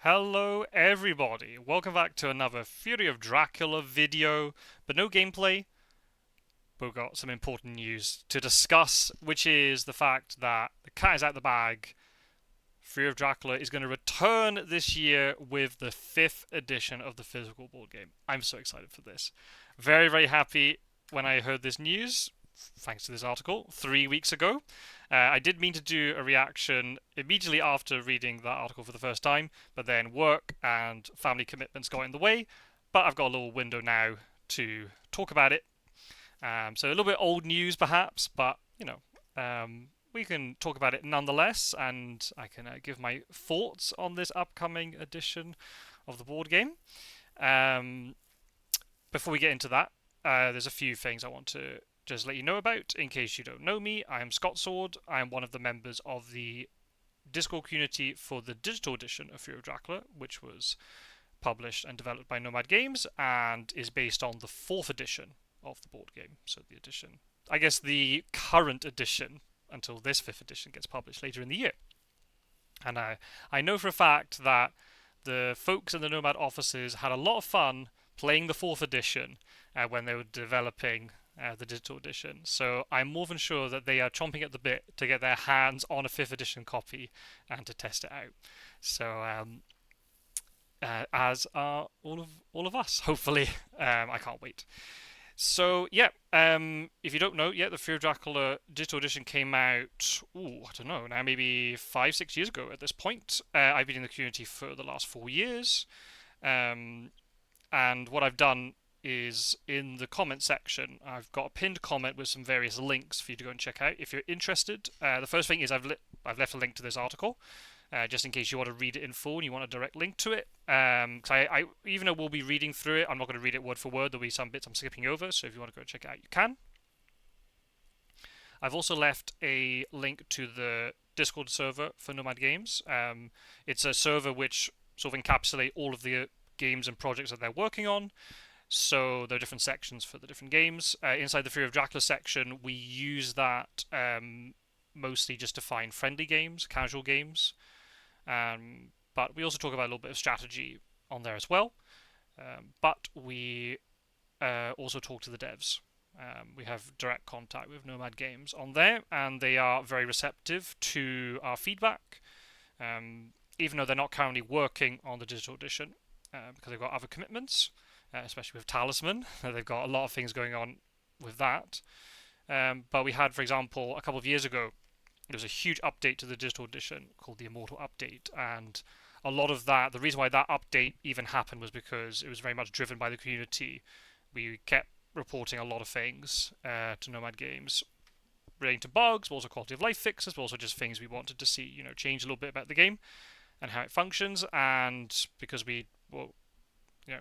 Hello everybody, welcome back to another Fury of Dracula video, but no gameplay. We've got some important news to discuss, which is the fact that the cat is out the bag. Fury of Dracula is going to return this year with the 5th edition of the physical board game. I'm so excited for this. Very, very happy when I heard this news, thanks to this article, 3 weeks ago. I did mean to do a reaction immediately after reading that article for the first time, but then work and family commitments got in the way. But I've got a little window now to talk about it. So a little bit old news, perhaps, but we can talk about it nonetheless, and I can give my thoughts on this upcoming edition of the board game. Um, Before we get into that, there's a few things I want to just let you know about in case you don't know me. I am Scott Sword. I am one of the members of the Discord community for the digital edition of Fury of Dracula, which was published and developed by Nomad Games and is based on the 4th edition of the board game. So the edition, I guess the current edition until this 5th edition gets published later in the year. And I know for a fact that the folks in the Nomad offices had a lot of fun playing the 4th edition when they were developing the digital edition. So I'm more than sure that they are chomping at the bit to get their hands on a 5th edition copy and to test it out. So as are all of us, hopefully. I can't wait. So yeah, if you don't know, yeah, the Fear of Dracula digital edition came out. Ooh, I don't know now, maybe 5, 6 years ago. At this point, I've been in the community for the last 4 years, um, and what I've done is in the comment section, I've got a pinned comment with some various links for you to go and check out if you're interested. The first thing is I've left a link to this article just in case you want to read it in full and you want a direct link to it. Even though we'll be reading through it, I'm not going to read it word for word. There'll be some bits I'm skipping over, so if you want to go check it out, you can. I've also left a link to the Discord server for Nomad Games. It's a server which sort of encapsulate all of the games and projects that they're working on. So there are different sections for the different games. Inside the Fury of Dracula section, we use that mostly just to find friendly games, casual games. But we also talk about a little bit of strategy on there as well. But we also talk to the devs. We have direct contact with Nomad Games on there, and they are very receptive to our feedback, even though they're not currently working on the digital edition because they've got other commitments, especially with Talisman. They've got a lot of things going on with that. But we had, for example, a couple of years ago, there was a huge update to the digital edition called the Immortal Update, and a lot of that, the reason why that update even happened was because it was very much driven by the community. We kept reporting a lot of things to Nomad Games relating to bugs, but also quality of life fixes, but also just things we wanted to see, change a little bit about the game and how it functions. And because we were,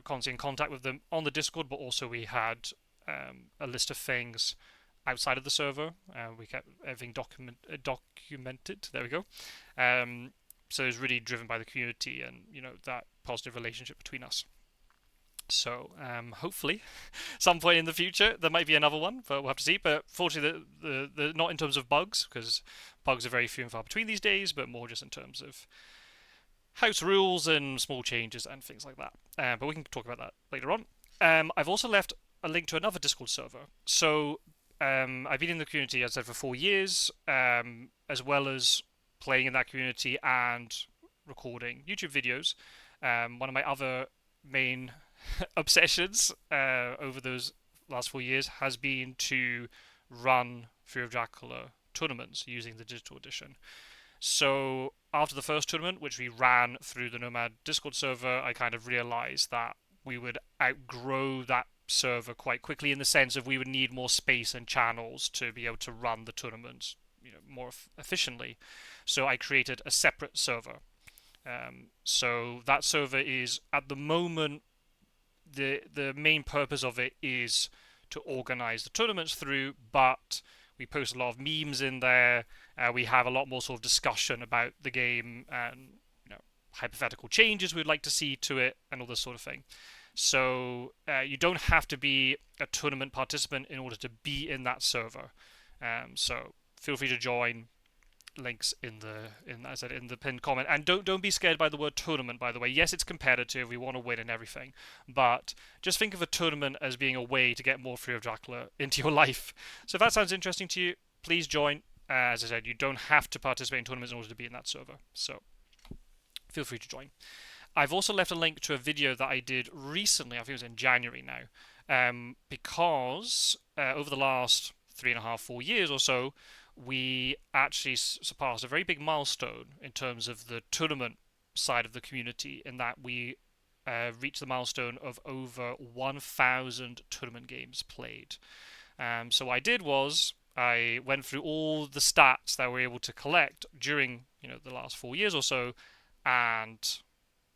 constantly in contact with them on the Discord, but also we had a list of things outside of the server. We kept everything documented. There we go. So it was really driven by the community and that positive relationship between us. So hopefully, some point in the future there might be another one, but we'll have to see. But fortunately, the not in terms of bugs, because bugs are very few and far between these days, but more just in terms of house rules and small changes and things like that. But we can talk about that later on. I've also left a link to another Discord server. So I've been in the community, as I said, for 4 years, as well as playing in that community and recording YouTube videos. One of my other main obsessions over those last 4 years has been to run Fury of Dracula tournaments using the digital edition. So after the first tournament, which we ran through the Nomad Discord server, I kind of realized that we would outgrow that server quite quickly in the sense of we would need more space and channels to be able to run the tournaments more efficiently. So I created a separate server. So that server is at the moment the main purpose of it is to organize the tournaments through, but we post a lot of memes in there. We have a lot more sort of discussion about the game and hypothetical changes we'd like to see to it and all this sort of thing. So you don't have to be a tournament participant in order to be in that server. So feel free to join. links in as I said, in the pinned comment. And don't be scared by the word tournament, by the way. Yes, it's competitive. We want to win and everything, but just think of a tournament as being a way to get more Fury of Dracula into your life. So if that sounds interesting to you, please join. As I said, you don't have to participate in tournaments in order to be in that server, so feel free to join. I've also left a link to a video that I did recently. I think it was in January now, because over the last 3.5, 4 years or so, we actually surpassed a very big milestone in terms of the tournament side of the community, in that we reached the milestone of over 1,000 tournament games played. So what I did was I went through all the stats that we were able to collect during the last 4 years or so, and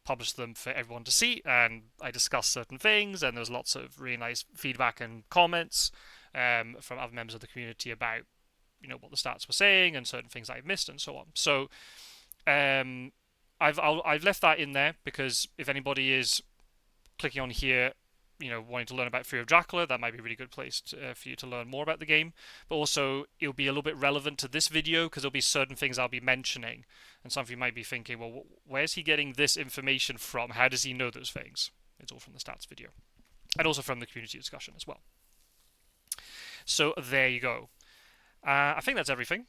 published them for everyone to see. And I discussed certain things, and there was lots of really nice feedback and comments from other members of the community about what the stats were saying and certain things I've missed and so on. So I've left that in there because if anybody is clicking on here, wanting to learn about Fury of Dracula, that might be a really good place for you to learn more about the game. But also, it'll be a little bit relevant to this video because there'll be certain things I'll be mentioning, and some of you might be thinking, well, where's he getting this information from? How does he know those things? It's all from the stats video, and also from the community discussion as well. So there you go. I think that's everything.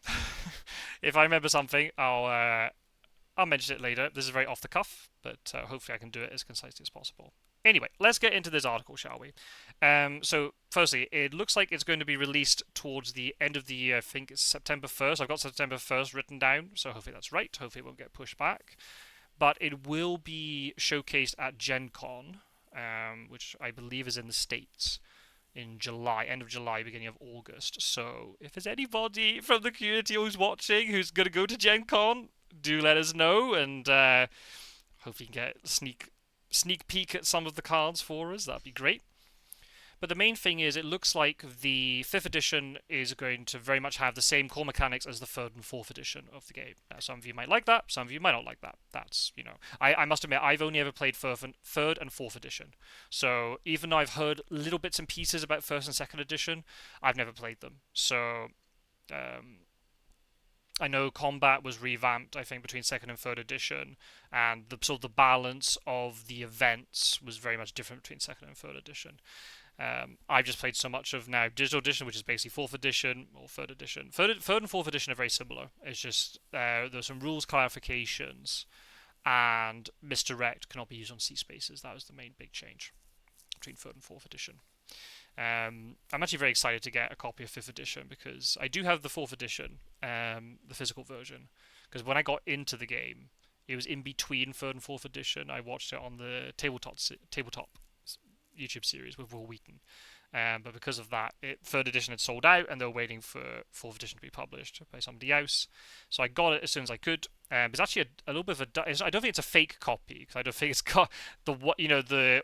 If I remember something, I'll mention it later. This is very off the cuff, but hopefully I can do it as concisely as possible. Anyway, let's get into this article, shall we? So, firstly, it looks like it's going to be released towards the end of the year. I think it's September 1st. I've got September 1st written down, so hopefully that's right. Hopefully it won't get pushed back. But it will be showcased at Gen Con, which I believe is in the States, in July, end of July, beginning of August. So, if there's anybody from the community who's watching who's going to go to Gen Con, do let us know, and hopefully you can get sneak peek at some of the cards for us. That'd be great. But the main thing is, it looks like the 5th edition is going to very much have the same core mechanics as the 3rd and 4th edition of the game. Now, some of you might like that, some of you might not like that. That's, I must admit, I've only ever played 3rd and 4th edition. So even though I've heard little bits and pieces about 1st and 2nd edition, I've never played them. So I know combat was revamped, I think, between 2nd and 3rd edition, and the balance of the events was very much different between 2nd and 3rd edition. I've just played so much of now digital edition, which is basically 4th edition or 3rd edition. 3rd and 4th edition are very similar. It's just there's some rules clarifications, and misdirect cannot be used on C spaces. That was the main big change between 3rd and 4th edition. I'm actually very excited to get a copy of 5th edition because I do have the 4th edition, the physical version. Because when I got into the game, it was in between 3rd and 4th edition. I watched it on the tabletop YouTube series with Will Wheaton. But because of that, 3rd edition had sold out, and they were waiting for 4th edition to be published by somebody else. So I got it as soon as I could. It's actually a little bit of I don't think it's a fake copy because I don't think it's got the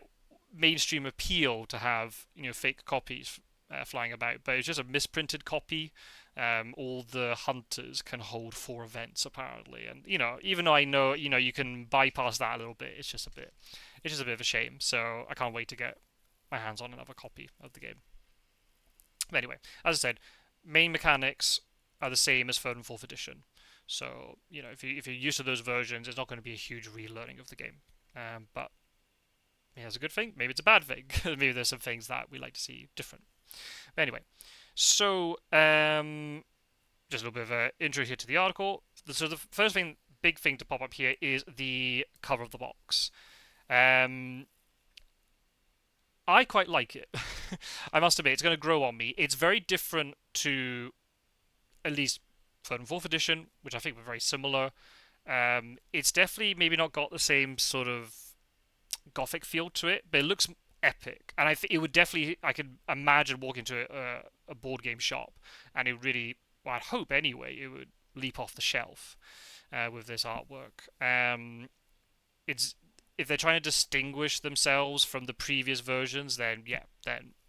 mainstream appeal to have fake copies flying about, but it's just a misprinted copy. All the hunters can hold 4 events apparently, and even though I know you can bypass that a little bit, it's just a bit of a shame. So I can't wait to get my hands on another copy of the game. But anyway, as I said, main mechanics are the same as 3rd and 4th edition. So if you're used to those versions, it's not going to be a huge relearning of the game. But maybe that's a good thing. Maybe it's a bad thing. Maybe there's some things that we like to see different. But anyway, so just a little bit of an intro here to the article. So the first big thing to pop up here is the cover of the box. I quite like it. I must admit, it's going to grow on me. It's very different to at least 3rd and 4th edition, which I think were very similar. It's definitely maybe not got the same sort of gothic feel to it, but it looks epic. And I think it would definitely, I could imagine walking to a board game shop, and it really, well, I'd hope anyway, it would leap off the shelf with this artwork. If they're trying to distinguish themselves from the previous versions, then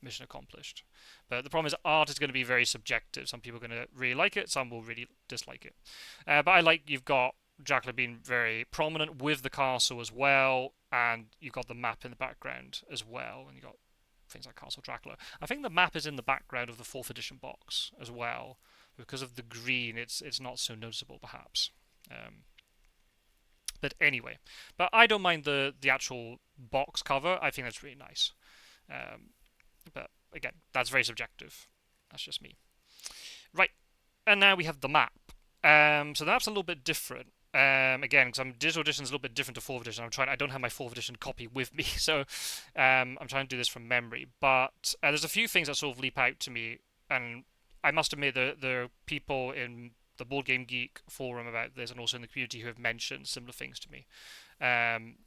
mission accomplished. But the problem is art is going to be very subjective. Some people are going to really like it, some will really dislike it. But I like you've got Dracula being very prominent with the castle as well, and you've got the map in the background as well, and you've got things like Castle Dracula. I think the map is in the background of the 4th edition box as well, because of the green, it's not so noticeable, perhaps. But anyway, but I don't mind the actual box cover. I think that's really nice. But again, that's very subjective. That's just me. Right, and now we have the map. So the map's a little bit different. Again, because digital edition is a little bit different to fourth edition. I don't have my fourth edition copy with me, so I'm trying to do this from memory. But there's a few things that sort of leap out to me, and I must admit there are people in the Board Game Geek forum about this, and also in the community who have mentioned similar things to me,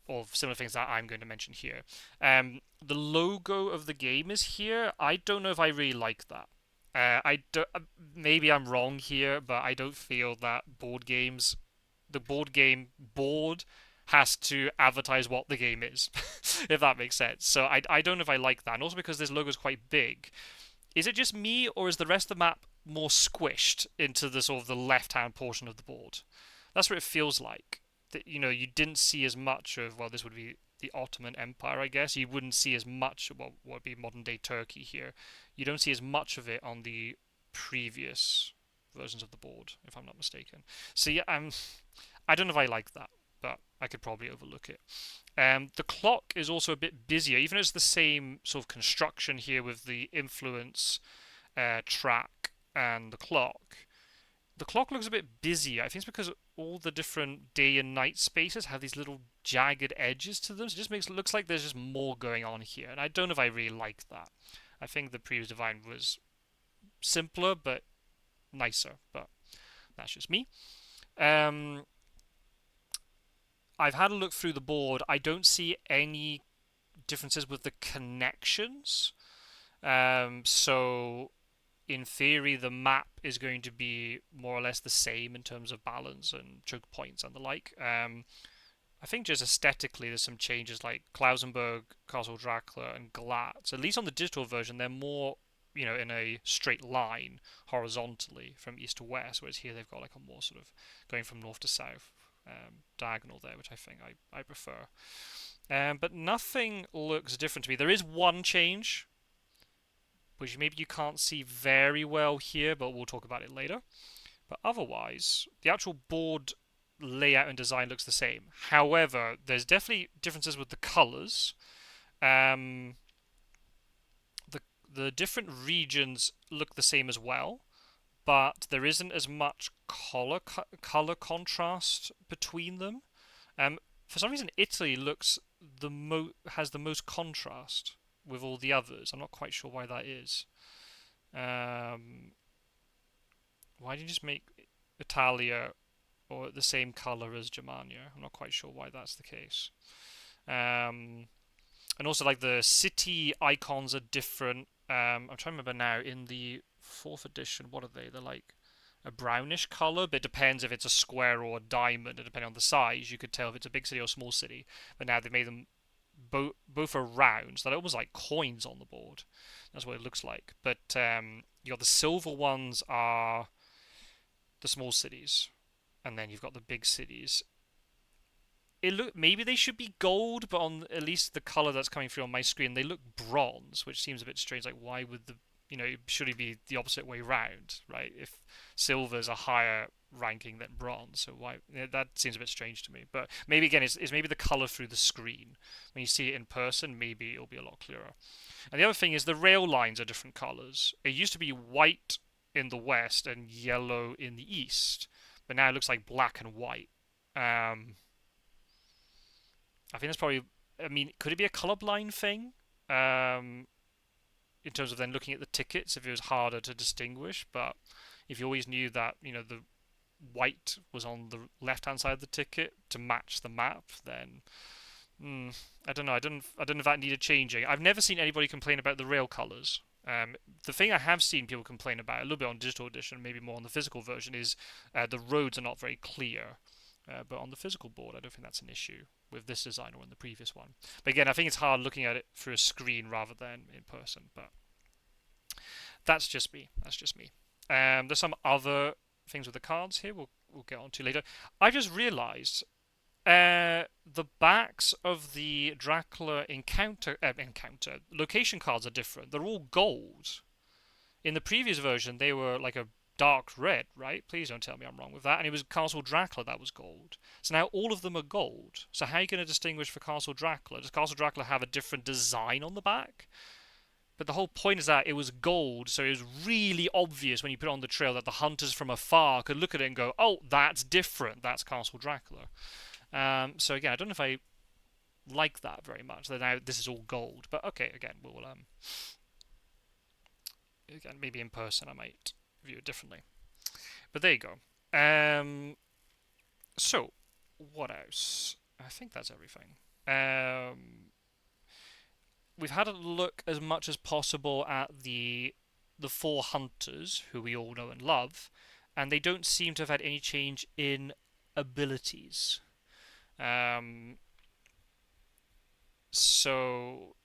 or similar things that I'm going to mention here. The logo of the game is here. I don't know if I really like that. I don't, maybe I'm wrong here, but I don't feel that the board game board has to advertise what the game is, if that makes sense. So I don't know if I like that. And also because this logo is quite big. Is it just me, or is the rest of the map more squished into the sort of the left-hand portion of the board? That's what it feels like. That, you didn't see as much of, well, this would be the Ottoman Empire, I guess. You wouldn't see as much of what would be modern-day Turkey here. You don't see as much of it on the previous versions of the board, if I'm not mistaken. So yeah, I don't know if I like that, but I could probably overlook it. The clock is also a bit busier, even though it's the same sort of construction here with the influence track and the clock. The clock looks a bit busier. I think it's because all the different day and night spaces have these little jagged edges to them. So it just looks like there's just more going on here, and I don't know if I really like that. I think the previous design was simpler but nicer, but that's just me. I've had a look through the board. I don't see any differences with the connections. So in theory, the map is going to be more or less the same in terms of balance and choke points and the like. I think just aesthetically, there's some changes like Klausenberg, Castle Dracula, and Glatz. At least on the digital version, they're more, in a straight line horizontally from east to west, whereas here they've got like a more sort of going from north to south diagonal there, which I think I prefer. But nothing looks different to me. There is one change, which maybe you can't see very well here, but we'll talk about it later. But otherwise, the actual board layout and design looks the same. However, there's definitely differences with the colors. The different regions look the same as well, but there isn't as much color contrast between them. For some reason, Italy has the most contrast with all the others. I'm not quite sure why that is. Why did you just make Italia or the same color as Germania? I'm not quite sure why that's the case. And also, like, the city icons are different. I'm trying to remember now. In the fourth edition, what are they? They're like a brownish color, but it depends if it's a square or a diamond, and depending on the size, you could tell if it's a big city or a small city. But now they've made them both are round, so they're almost like coins on the board. That's what it looks like. But you got the silver ones are the small cities, and then you've got the big cities. Maybe they should be gold, but on at least the color that's coming through on my screen, they look bronze, which seems a bit strange. Like, why would should it be the opposite way round, right? If silver's a higher ranking than bronze, so why? That seems a bit strange to me. But maybe again, it's maybe the color through the screen. When you see it in person, maybe it'll be a lot clearer. And the other thing is the rail lines are different colors. It used to be white in the west and yellow in the east, but now it looks like black and white. I think that's probably. I mean, could it be a colorblind thing? In terms of then looking at the tickets, if it was harder to distinguish, but if you always knew that the white was on the left-hand side of the ticket to match the map, then I don't know. I don't know if that needed changing. I've never seen anybody complain about the rail colors. The thing I have seen people complain about a little bit on digital edition, maybe more on the physical version, is the roads are not very clear. But on the physical board, I don't think that's an issue with this design or in the previous one. But again, I think it's hard looking at it through a screen rather than in person. But that's just me. There's some other things with the cards here we'll get on to later. I just realised the backs of the Dracula encounter location cards are different. They're all gold. In the previous version, they were like a dark red, right? Please don't tell me I'm wrong with that. And it was Castle Dracula that was gold. So now all of them are gold. So how are you going to distinguish for Castle Dracula? Does Castle Dracula have a different design on the back? But the whole point is that it was gold, so it was really obvious when you put it on the trail that the hunters from afar could look at it and go, "Oh, that's different. That's Castle Dracula." So again, I don't know if I like that very much. That now this is all gold, but okay. Again, we'll again maybe in person I might view it differently. But there you go. So what else? I think that's everything. We've had a look as much as possible at the four hunters who we all know and love, and they don't seem to have had any change in abilities. Um, so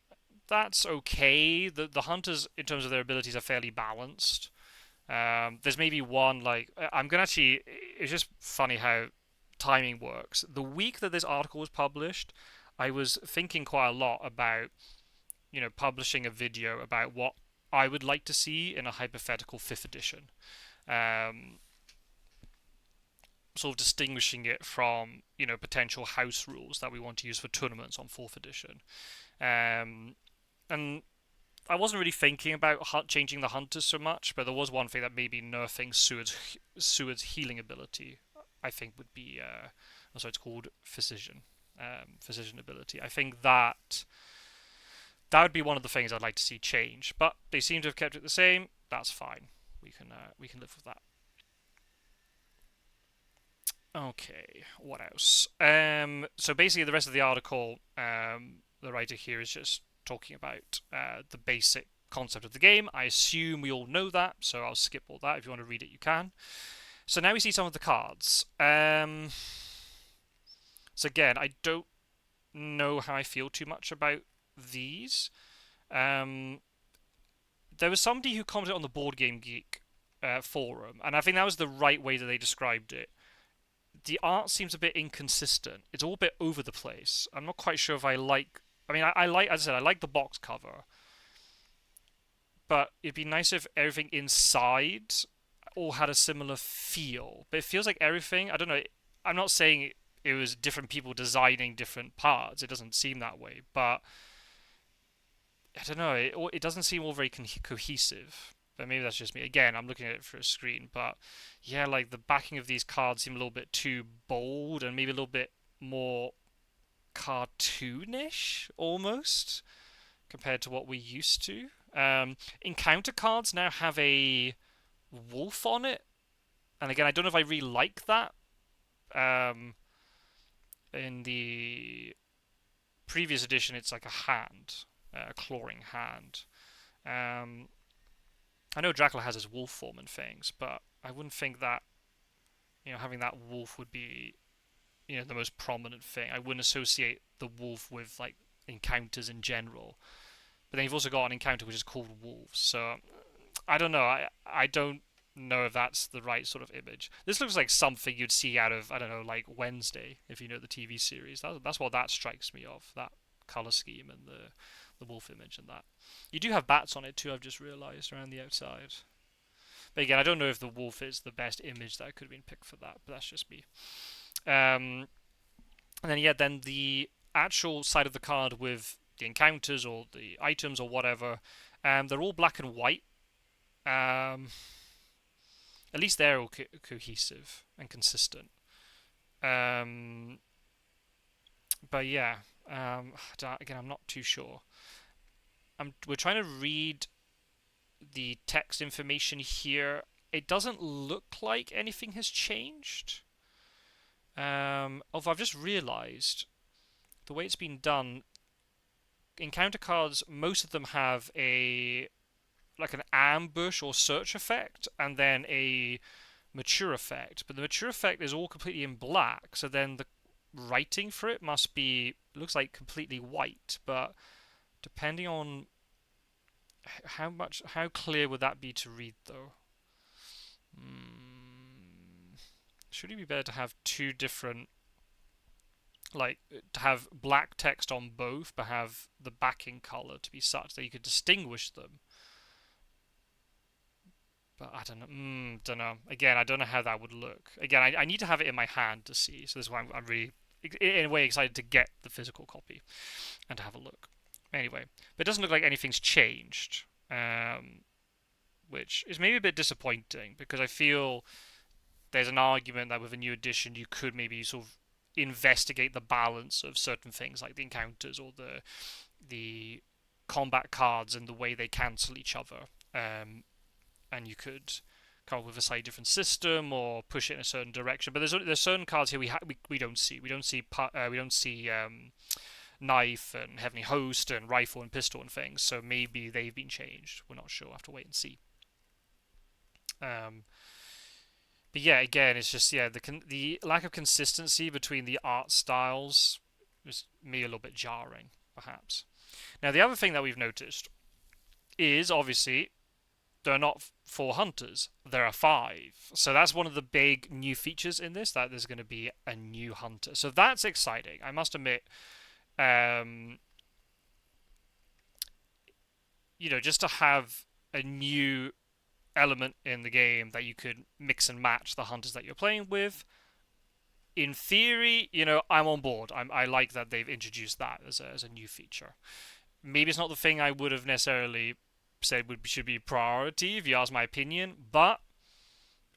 that's okay. The hunters, in terms of their abilities, are fairly balanced. There's maybe one like I'm gonna actually. It's just funny how timing works. The week that this article was published, I was thinking quite a lot about publishing a video about what I would like to see in a hypothetical fifth edition. Um, Sort of distinguishing it from potential house rules that we want to use for tournaments on fourth edition. And I wasn't really thinking about changing the hunters so much, but there was one thing that maybe nerfing Seward's healing ability. I think would be also it's called physician, physician ability. I think that would be one of the things I'd like to see change. But they seem to have kept it the same. That's fine. We can live with that. Okay, what else? So basically, the rest of the article, the writer here is just talking about the basic concept of the game. I assume we all know that, so I'll skip all that. If you want to read it, you can. So now we see some of the cards. So again, I don't know how I feel too much about these. There was somebody who commented on the Board Game Geek forum, and I think that was the right way that they described it. The art seems a bit inconsistent. It's all a bit over the place. I'm not quite sure if I like. I mean, I like, as I said, I like the box cover, but it'd be nice if everything inside all had a similar feel. But it feels like everything. I don't know. I'm not saying it was different people designing different parts. It doesn't seem that way, but I don't know. It doesn't seem all very cohesive. But maybe that's just me. Again, I'm looking at it for a screen, but yeah, like the backing of these cards seem a little bit too bold and maybe a little bit more cartoonish almost compared to what we used to. Encounter cards now have a wolf on it, and again, I don't know if I really like that. Um, in the previous edition, it's like a hand, a clawing hand. Um, I know Dracula has his wolf form and things, but I wouldn't think that having that wolf would be the most prominent thing. I wouldn't associate the wolf with like encounters in general. But then you've also got an encounter which is called wolves. So I don't know. I don't know if that's the right sort of image. This looks like something you'd see out of, I don't know, like Wednesday, if you know the TV series. That's what that strikes me of, that color scheme and the wolf image and that. You do have bats on it too, I've just realised, around the outside. But again, I don't know if the wolf is the best image that could have been picked for that, but that's just me. And then yeah, then the actual side of the card with the encounters or the items or whatever, they're all black and white. At least they're all cohesive and consistent. Um, but yeah, again, I'm not too sure. We're trying to read the text information here. It doesn't look like anything has changed. Although I've just realised the way it's been done, encounter cards, most of them have like an ambush or search effect, and then a mature effect. But the mature effect is all completely in black, so then the writing for it must be looks like completely white. But depending on how clear would that be to read though? Should it be better to have two different, like to have black text on both, but have the backing color to be such that you could distinguish them? But I don't know. Don't know. Again, I don't know how that would look. Again, I need to have it in my hand to see. So this is why I'm really, in a way, excited to get the physical copy and to have a look. Anyway, but it doesn't look like anything's changed, which is maybe a bit disappointing because I feel there's an argument that with a new edition you could maybe sort of investigate the balance of certain things like the encounters or the combat cards and the way they cancel each other. And you could come up with a slightly different system or push it in a certain direction. But there's certain cards here we don't see. We don't see knife and heavenly host and rifle and pistol and things. So maybe they've been changed. We're not sure. We'll have to wait and see. But yeah, again, it's just the lack of consistency between the art styles is me a little bit jarring, perhaps. Now the other thing that we've noticed is obviously there are not 4 hunters, there are 5. So that's one of the big new features in this, that there's going to be a new hunter. So that's exciting. I must admit, just to have a new element in the game that you could mix and match the hunters that you're playing with. In theory, I'm on board. I like that they've introduced that as a new feature. Maybe it's not the thing I would have necessarily said should be priority if you ask my opinion, but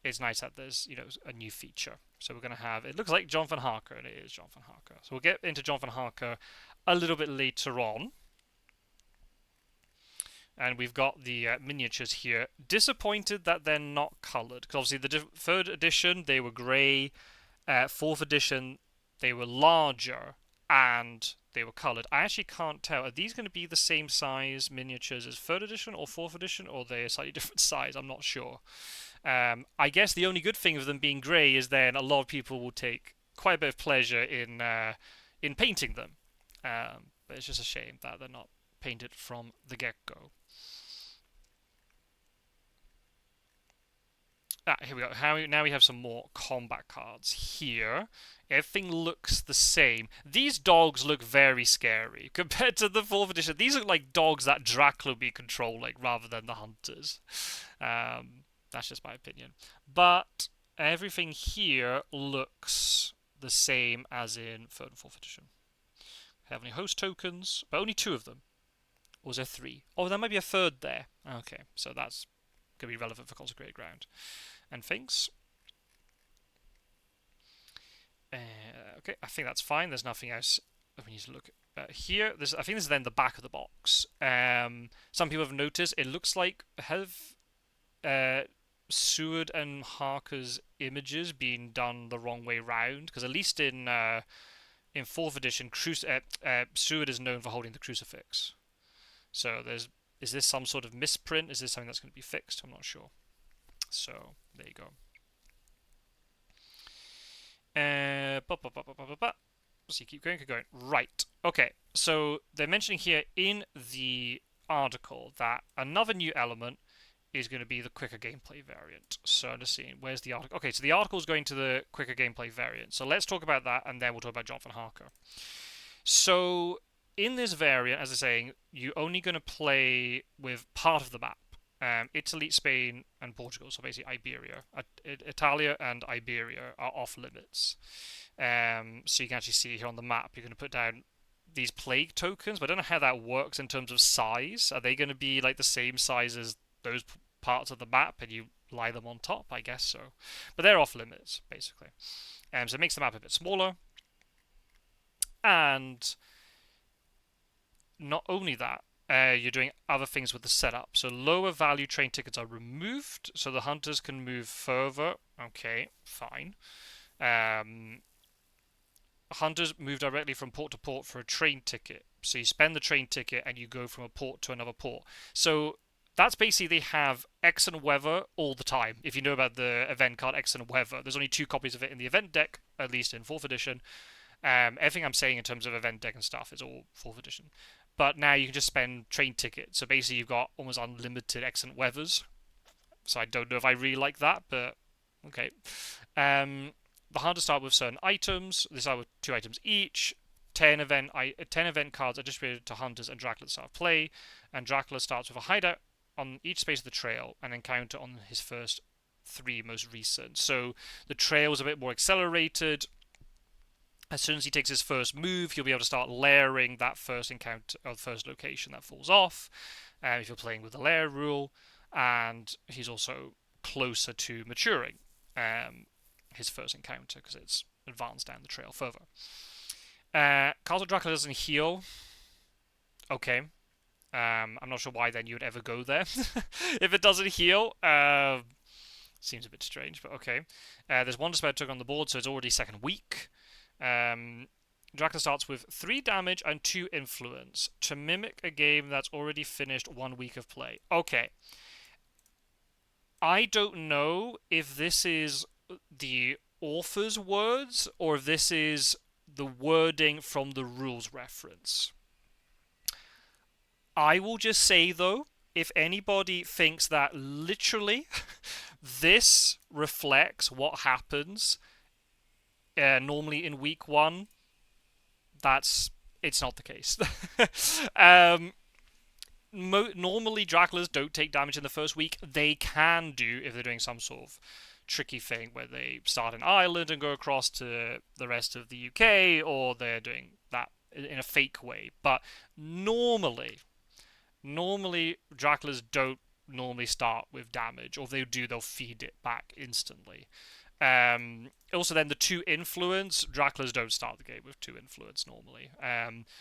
it's nice that there's a new feature. So we're going to have, it looks like Jonathan Harker, and it is Jonathan Harker. So we'll get into Jonathan Harker a little bit later on. And we've got the miniatures here. Disappointed that they're not coloured, because obviously the 3rd edition they were grey, 4th edition they were larger and they were coloured. I actually can't tell. Are these going to be the same size miniatures as 3rd edition or 4th edition, or are they a slightly different size? I'm not sure. I guess the only good thing of them being grey is then a lot of people will take quite a bit of pleasure in painting them. But it's just a shame that they're not painted from the get-go. Here we go. Now we have some more combat cards here. Everything looks the same. These dogs look very scary compared to the 4th edition. These look like dogs that Dracula would be controlling rather than the hunters. That's just my opinion. But everything here looks the same as in 3rd and 4th edition. Heavenly host tokens, but only 2 of them. Or was there 3? Oh, there might be a 3rd there. Okay, so that's going to be relevant for Consecrated Ground and things. Okay, I think that's fine. There's nothing else we need to look at here. I think this is then the back of the box. Some people have noticed it looks like Seward and Harker's images being done the wrong way round, because at least in 4th edition, Seward is known for holding the crucifix. So is this some sort of misprint? Is this something that's going to be fixed? I'm not sure. So there you go. So you keep going. Right. Okay. So they're mentioning here in the article that another new element is going to be the quicker gameplay variant. So I'm just seeing, where's the article? Okay, so the article is going to the quicker gameplay variant. So let's talk about that, and then we'll talk about Jonathan Harker. So in this variant, as I'm saying, you're only going to play with part of the map. Italy, Spain, and Portugal, so basically Iberia. Italia and Iberia are off limits. So you can actually see here on the map, you're going to put down these plague tokens, but I don't know how that works in terms of size. Are they going to be like the same size as those parts of the map and you lie them on top? I guess so. But they're off limits, basically. So it makes the map a bit smaller. And not only that, you're doing other things with the setup. So lower value train tickets are removed, so the hunters can move further. Okay, fine. Hunters move directly from port to port for a train ticket. So you spend the train ticket and you go from a port to another port. So that's basically, they have excellent weather all the time. If you know about the event card excellent weather, there's only 2 copies of it in the event deck, at least in 4th edition. Everything I'm saying in terms of event deck and stuff is all 4th edition. But now you can just spend train tickets. So basically you've got almost unlimited excellent weathers. So I don't know if I really like that, but okay. The hunters start with certain items. They start with 2 items each. 10 event cards are distributed to hunters and Dracula start play. And Dracula starts with a hideout on each space of the trail an encounter on his first 3 most recent. So the trail is a bit more accelerated. As soon as he takes his first move, he'll be able to start layering that first encounter or the first location that falls off. If you're playing with the layer rule, and he's also closer to maturing his first encounter because it's advanced down the trail further. Castle Dracula doesn't heal. Okay. I'm not sure why then you would ever go there. If it doesn't heal, seems a bit strange, but okay. There's 1 Despair token on the board, so it's already second week. Dracula starts with 3 damage and 2 influence to mimic a game that's already finished 1 week of play. Okay. I don't know if this is the author's words or if this is the wording from the rules reference. I will just say, though, if anybody thinks that literally this reflects what happens normally in week 1, it's not the case. Normally, Draculas don't take damage in the first week. They can do if they're doing some sort of tricky thing where they start in Ireland and go across to the rest of the UK, or they're doing that in a fake way. But normally Draculas don't normally start with damage, or if they do, they'll feed it back instantly. Also, then the 2 influence, Draculas don't start the game with 2 influence normally.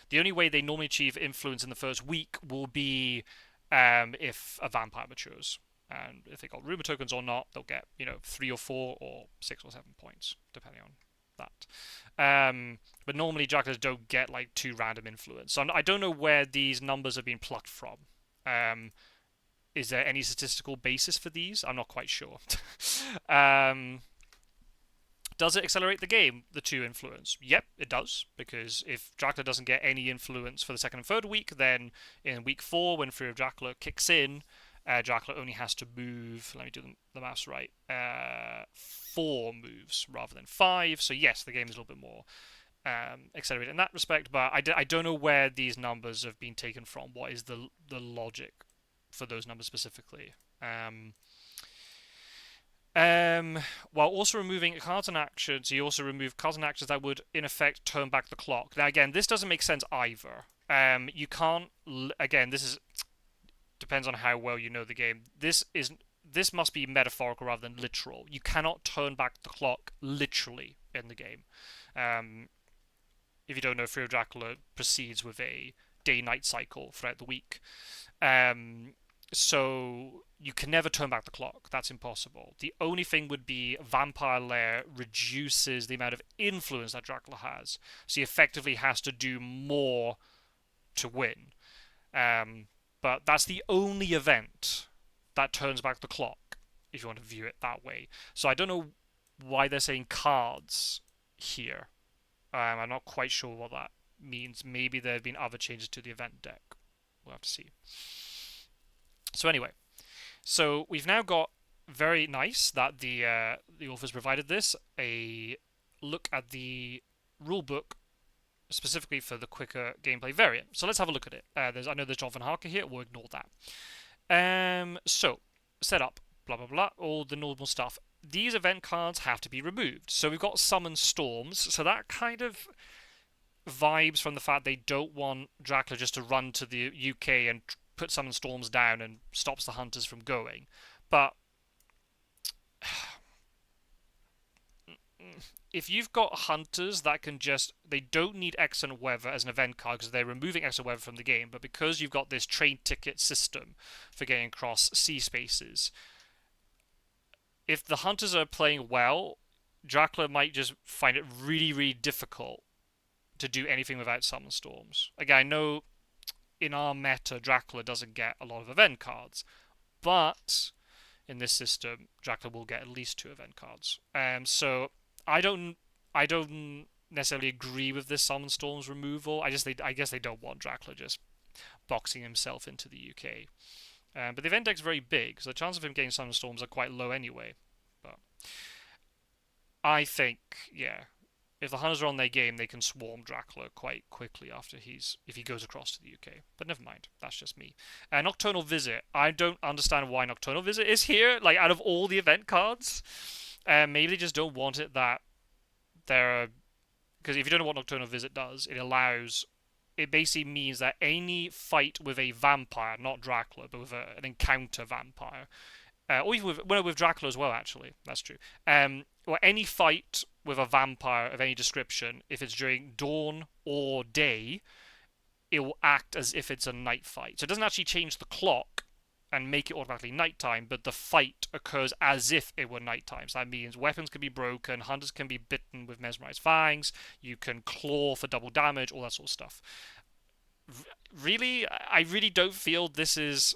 The only way they normally achieve influence in the first week will be if a vampire matures. And if they got rumor tokens or not, they'll get 3 or 4 or 6 or 7 points, depending on that. But normally Draculas don't get like 2 random influence. So I don't know where these numbers have been plucked from. Is there any statistical basis for these? I'm not quite sure. Does it accelerate the game, the 2 influence? Yep, it does, because if Dracula doesn't get any influence for the second and third week, then in week 4, when Fury of Dracula kicks in, Dracula only has to move, let me do the maths right, 4 moves rather than 5, so yes, the game is a little bit more accelerated in that respect, but I don't know where these numbers have been taken from. What is the logic for those numbers specifically? While also removing cards and actions, you also remove cards and actions that would, in effect, turn back the clock. Now, again, this doesn't make sense either. You can't. Again, this depends on how well you know the game. This must be metaphorical rather than literal. You cannot turn back the clock literally in the game. If you don't know, Fury of Dracula proceeds with a day-night cycle throughout the week. So you can never turn back the clock. That's impossible. The only thing would be Vampire Lair reduces the amount of influence that Dracula has. So he effectively has to do more to win. But that's the only event that turns back the clock, if you want to view it that way. So I don't know why they're saying cards here. I'm not quite sure what that means. Maybe there have been other changes to the event deck. We'll have to see. So anyway, so we've now got, very nice that the authors provided this, a look at the rulebook specifically for the quicker gameplay variant. So let's have a look at it. I know there's Jonathan Harker here, we'll ignore that. So, setup, blah blah blah, all the normal stuff. These event cards have to be removed. So we've got Summon Storms, so that kind of vibes from the fact they don't want Dracula just to run to the UK and put Summon Storms down and stops the hunters from going. But if you've got hunters that can they don't need Excellent Weather as an event card because they're removing Excellent Weather from the game, but because you've got this train ticket system for getting across sea spaces, if the hunters are playing well, Dracula might just find it really, really difficult to do anything without Summon Storms. Again, I know in our meta, Dracula doesn't get a lot of event cards, but in this system, Dracula will get at least 2 event cards. So I don't necessarily agree with this Summon Storms removal. I guess they don't want Dracula just boxing himself into the UK. But the event deck's very big, so the chance of him getting Summon Storms are quite low anyway. But I think, yeah, if the hunters are on their game, they can swarm Dracula quite quickly after if he goes across to the UK. But never mind, that's just me. Nocturnal Visit. I don't understand why Nocturnal Visit is here. Like out of all the event cards, maybe they just don't want it that there are, because if you don't know what Nocturnal Visit does, it basically means that any fight with a vampire, not Dracula, but with an encounter vampire, or even with Dracula as well, actually, that's true. Or any fight with a vampire of any description, if it's during dawn or day, it will act as if it's a night fight. So it doesn't actually change the clock and make it automatically nighttime, but the fight occurs as if it were nighttime. So that means weapons can be broken, hunters can be bitten with mesmerized fangs, you can claw for double damage, all that sort of stuff. Really, I really don't feel this is.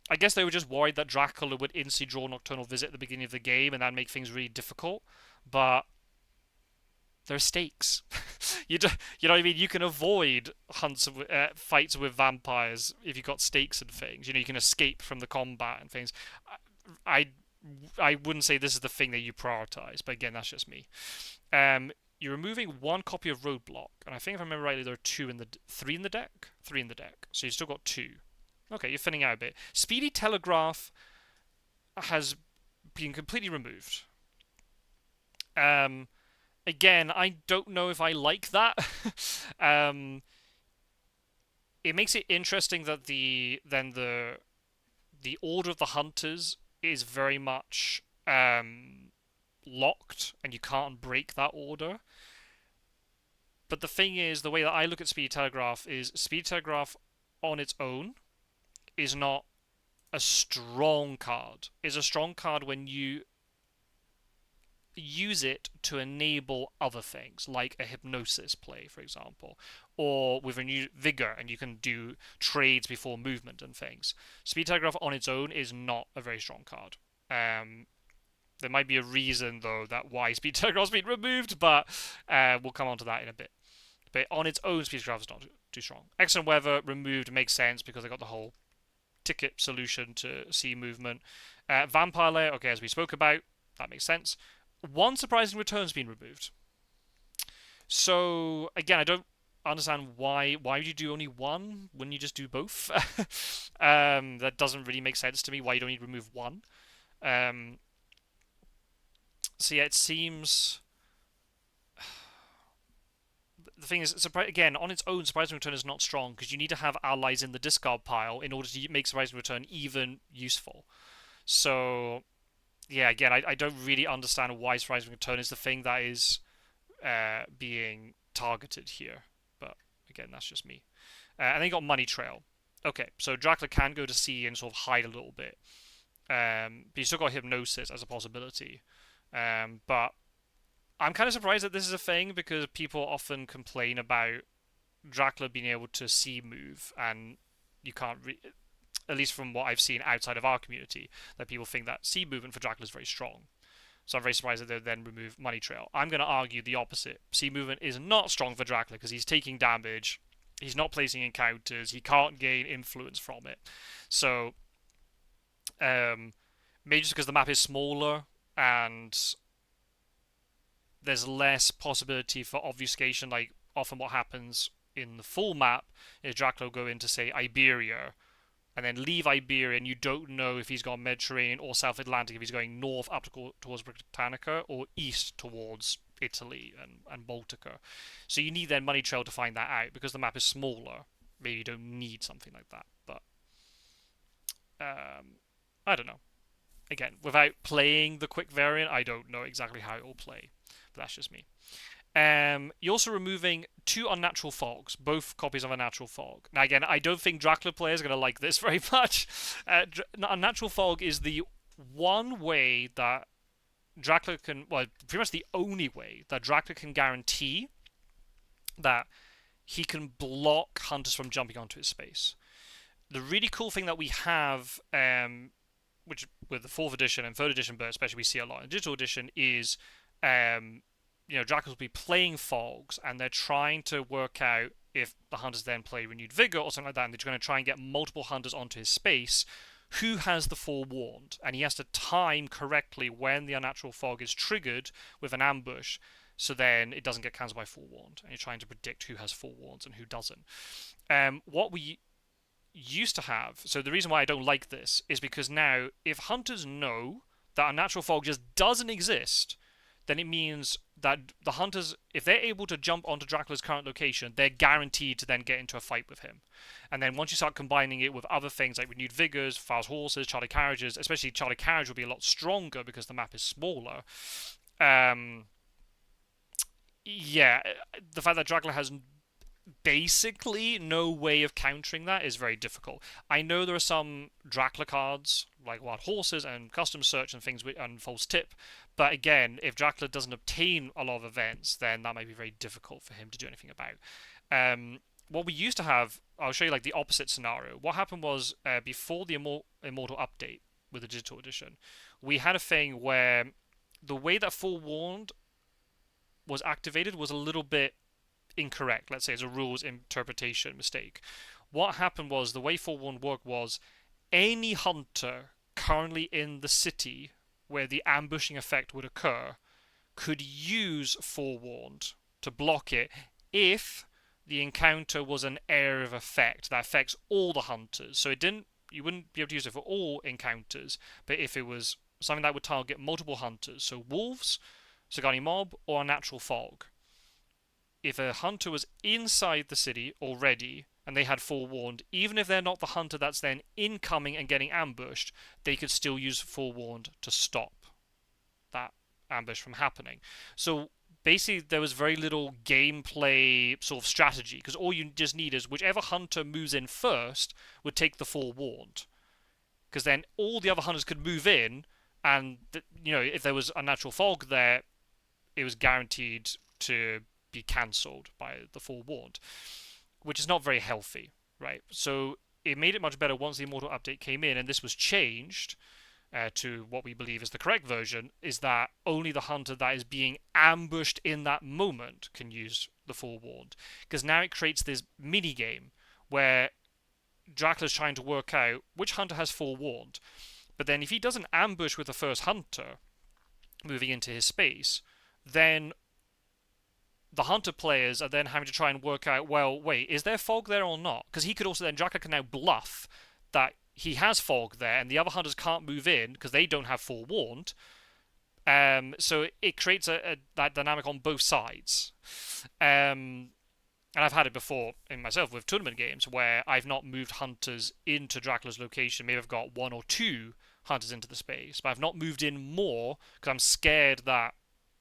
I guess they were just worried that Dracula would instantly draw Nocturnal Visit at the beginning of the game, and that'd make things really difficult. But there are stakes. You know what I mean? You can avoid fights with vampires if you've got stakes and things. You know, you can escape from the combat and things. I I wouldn't say this is the thing that you prioritize, but again, that's just me. You're removing one copy of Roadblock, and I think if I remember rightly, there are three in the deck. Three in the deck, so you've still got two. Okay, you're thinning out a bit. Speedy Telegraph has been completely removed. Again, I don't know if I like that. It makes it interesting that the order of the hunters is very much locked, and you can't break that order. But the thing is, the way that I look at Speedy Telegraph is Speedy Telegraph on its own is not a strong card. It's a strong card when you use it to enable other things, like a hypnosis play, for example, or with renewed vigor, and you can do trades before movement and things. Speed Telegraph on its own is not a very strong card. There might be a reason, though, that why Speed Telegraph's been removed, but we'll come on to that in a bit. But on its own, Speed Telegraph is not too strong. Excellent Weather removed makes sense because they got the whole ticket solution to sea movement. Vampire Lair, okay, as we spoke about, that makes sense. One surprising return's been removed. So again, I don't understand why would you do only one? Wouldn't you just do both? That doesn't really make sense to me. Why you don't need to remove one? So yeah, it seems. The thing is, again, on its own, Surprising Return is not strong because you need to have allies in the discard pile in order to make Surprising Return even useful. So yeah, again, I don't really understand why Surprising Return is the thing that is being targeted here. But again, that's just me. And then you got Money Trail. Okay, so Dracula can go to sea and sort of hide a little bit. But you still got Hypnosis as a possibility. But I'm kind of surprised that this is a thing because people often complain about Dracula being able to sea move, and you can't at least from what I've seen outside of our community, that people think that sea movement for Dracula is very strong. So I'm very surprised that they then remove Money Trail. I'm going to argue the opposite. Sea movement is not strong for Dracula because he's taking damage, he's not placing encounters, he can't gain influence from it. So maybe just because the map is smaller and there's less possibility for obfuscation. Like often what happens in the full map is Dracula will go into, say, Iberia and then leave Iberia, and you don't know if he's gone Mediterranean or South Atlantic, if he's going north up towards Britannica or east towards Italy and Baltica. So you need then Money Trail to find that out because the map is smaller. Maybe you don't need something like that, but I don't know. Again, without playing the quick variant, I don't know exactly how it will play. But that's just me. You're also removing 2 Unnatural Fogs, both copies of Unnatural Fog. Now again, I don't think Dracula players are going to like this very much. Unnatural Fog is the one way that Dracula can, well, pretty much the only way that Dracula can guarantee that he can block hunters from jumping onto his space. The really cool thing that we have, which with the 4th edition and 3rd edition, but especially we see a lot in digital edition, is Dracula will be playing fogs, and they're trying to work out if the hunters then play Renewed Vigor or something like that, and they're going to try and get multiple hunters onto his space. Who has the forewarned? And he has to time correctly when the Unnatural Fog is triggered with an ambush So then it doesn't get cancelled by forewarned, and you're trying to predict who has forewarns and who doesn't. What we used to have, so the reason why I don't like this is because now if hunters know that a natural fog just doesn't exist, then it means that the hunters, if they're able to jump onto Dracula's current location, they're guaranteed to then get into a fight with him. And then once you start combining it with other things like renewed vigors, fast horses, chartered carriages, especially chartered carriage will be a lot stronger because the map is smaller. Um, yeah, the fact that Dracula has basically no way of countering that is very difficult. I know there are some Dracula cards like wild horses and custom search and things and false tip, but again, if Dracula doesn't obtain a lot of events, then that might be very difficult for him to do anything about. What we used to have, I'll show you like the opposite scenario. What happened was before the Immortal update with the digital edition, we had a thing where the way that forewarned was activated was a little bit incorrect. Let's say it's a rules interpretation mistake. What happened was the way forewarned worked was any hunter currently in the city where the ambushing effect would occur could use forewarned to block it if the encounter was an area of effect that affects all the hunters. So you wouldn't be able to use it for all encounters, but if it was something that would target multiple hunters, so wolves, Sagani mob, or a natural fog. If a hunter was inside the city already and they had forewarned, even if they're not the hunter that's then incoming and getting ambushed, they could still use forewarned to stop that ambush from happening. So basically there was very little gameplay sort of strategy, because all you just need is whichever hunter moves in first would take the forewarned, because then all the other hunters could move in, and if there was a natural fog there, it was guaranteed to be cancelled by the forewarned, which is not very healthy, right? So it made it much better once the Immortal update came in, and this was changed to what we believe is the correct version, is that only the hunter that is being ambushed in that moment can use the forewarned. Because now it creates this mini game where Dracula's trying to work out which hunter has forewarned, but then if he doesn't ambush with the first hunter moving into his space, then the hunter players are then having to try and work out, well, wait, is there fog there or not? Because he could also then, Dracula can now bluff that he has fog there and the other hunters can't move in because they don't have forewarned. So it creates that dynamic on both sides. And I've had it before in myself with tournament games where I've not moved hunters into Dracula's location. Maybe I've got one or two hunters into the space, but I've not moved in more because I'm scared that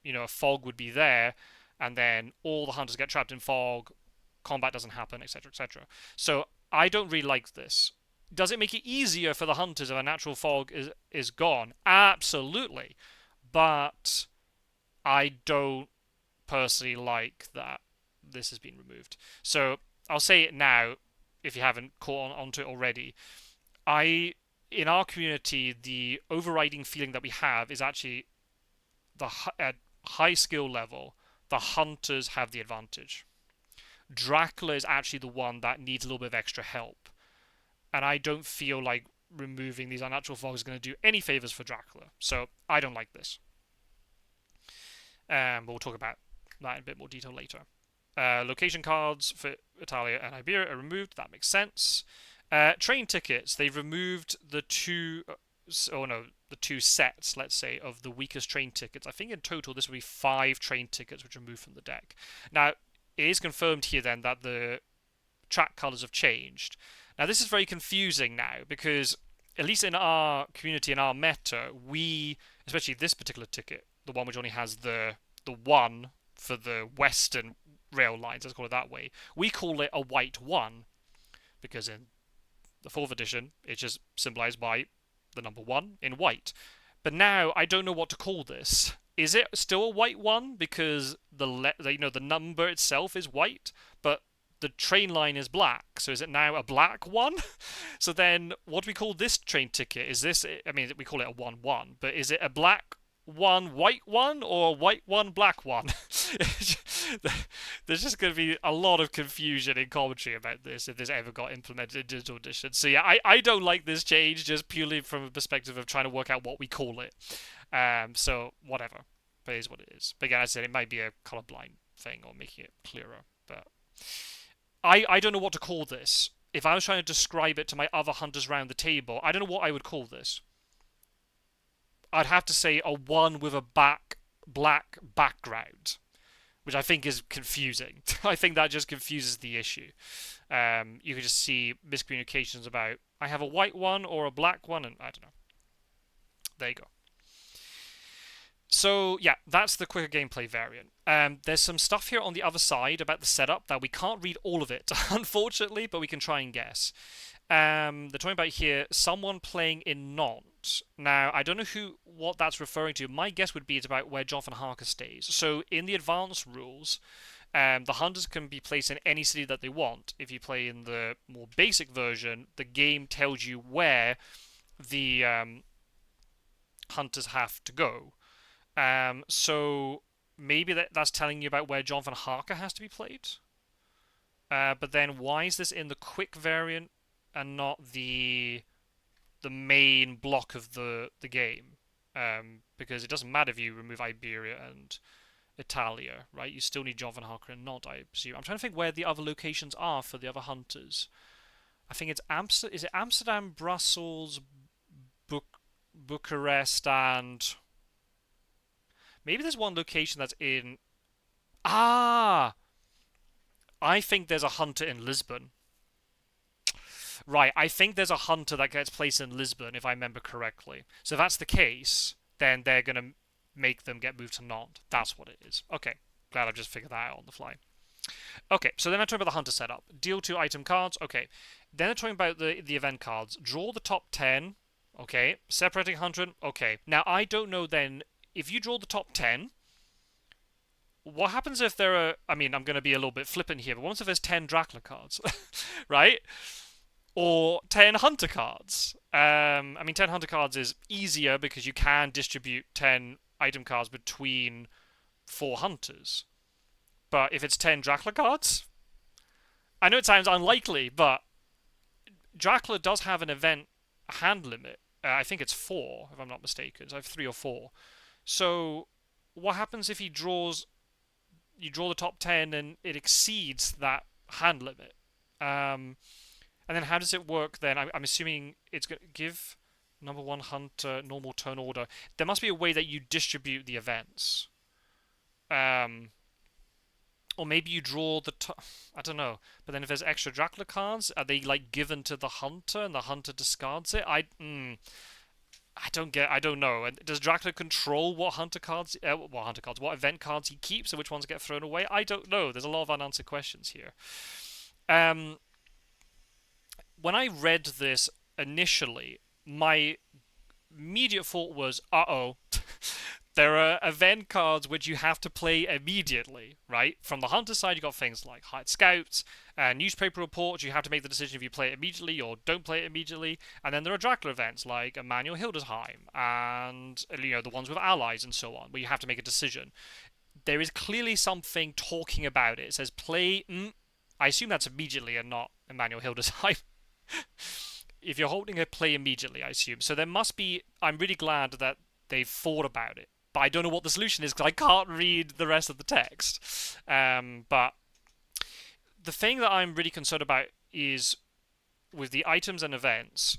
a fog would be there, and then all the hunters get trapped in fog, combat doesn't happen, etc., etc. So I don't really like this. Does it make it easier for the hunters if a natural fog is gone? Absolutely. But I don't personally like that this has been removed. So I'll say it now, if you haven't caught onto it already. In our community, the overriding feeling that we have is actually at high skill level, the hunters have the advantage. Dracula is actually the one that needs a little bit of extra help. And I don't feel like removing these unnatural fogs is going to do any favors for Dracula. So I don't like this. But we'll talk about that in a bit more detail later. Location cards for Italia and Iberia are removed. That makes sense. Train tickets. They've removed the two sets, let's say, of the weakest train tickets. I think in total this would be 5 train tickets which are removed from the deck. Now, it is confirmed here then that the track colours have changed. Now, this is very confusing now because, at least in our community, in our meta, especially this particular ticket, the one which only has the 1 for the western rail lines, let's call it that way, we call it a white 1 because in the 4th edition, it's just symbolised by the number 1 in white. But now I don't know what to call this. Is it still a white 1 because the number itself is white, but the train line is black? So is it now a black 1? So then what do we call this train ticket? Is this, I mean, we call it a 1-1, but is it a black 1 white 1 or a white 1 black 1? There's just going to be a lot of confusion in commentary about this if this ever got implemented in digital edition. So yeah, I don't like this change just purely from a perspective of trying to work out what we call it. So whatever. But it is what it is. But again, as I said, it might be a colorblind thing or making it clearer. But I don't know what to call this. If I was trying to describe it to my other hunters around the table, I don't know what I would call this. I'd have to say a one with a black background, which I think is confusing. I think that just confuses the issue. You can just see miscommunications about I have a white one or a black one, and I don't know. There you go. So yeah, that's the quicker gameplay variant. There's some stuff here on the other side about the setup that we can't read all of it, unfortunately, but we can try and guess. They're talking about here someone playing in Nantes. Now, I don't know what that's referring to. My guess would be it's about where Jonathan Harker stays. So in the advanced rules, the hunters can be placed in any city that they want. If you play in the more basic version, the game tells you where the hunters have to go. So maybe that's telling you about where Jonathan Harker has to be played. But then why is this in the quick variant and not the main block of the game? Because it doesn't matter if you remove Iberia and Italia, right? You still need Jonathan Harker and not, I presume. I'm trying to think where the other locations are for the other hunters. I think it's Is it Amsterdam, Brussels, Bucharest, and maybe there's one location that's in. I think there's a hunter in Lisbon. Right, I think there's a hunter that gets placed in Lisbon, if I remember correctly. So if that's the case, then they're going to make them get moved to Nantes. That's what it is. Okay, glad I've just figured that out on the fly. Okay, so then I'm talking about the hunter setup. Deal 2 item cards. Okay, then I'm talking about the event cards. Draw the top 10. Okay, separating 100. Okay, now I don't know then, if you draw the top 10, what happens if there are, I mean, I'm going to be a little bit flippant here, but what if there's 10 Dracula cards, right? Or 10 Hunter cards. I mean, 10 Hunter cards is easier because you can distribute 10 item cards between 4 Hunters. But if it's 10 Dracula cards, I know it sounds unlikely, but Dracula does have an event hand limit. I think it's 4, if I'm not mistaken. So I have 3 or 4. So what happens if you draw the top 10 and it exceeds that hand limit? And then how does it work then? I'm assuming it's going to give number 1 hunter normal turn order. There must be a way that you distribute the events. Or maybe you draw I don't know. But then if there's extra Dracula cards, are they like given to the hunter and the hunter discards it? I don't know. And does Dracula control what what event cards he keeps and which ones get thrown away? I don't know. There's a lot of unanswered questions here. When I read this initially, my immediate thought was, uh-oh, there are event cards which you have to play immediately, right? From the hunter side, you got things like hired scouts, newspaper reports. You have to make the decision if you play it immediately or don't play it immediately. And then there are Dracula events like Emmanuel Hildesheim and the ones with allies and so on, where you have to make a decision. There is clearly something talking about it. It says play. I assume that's immediately and not Emmanuel Hildesheim. If you're holding a play immediately, I assume. So there must be. I'm really glad that they've thought about it. But I don't know what the solution is because I can't read the rest of the text. But the thing that I'm really concerned about is with the items and events,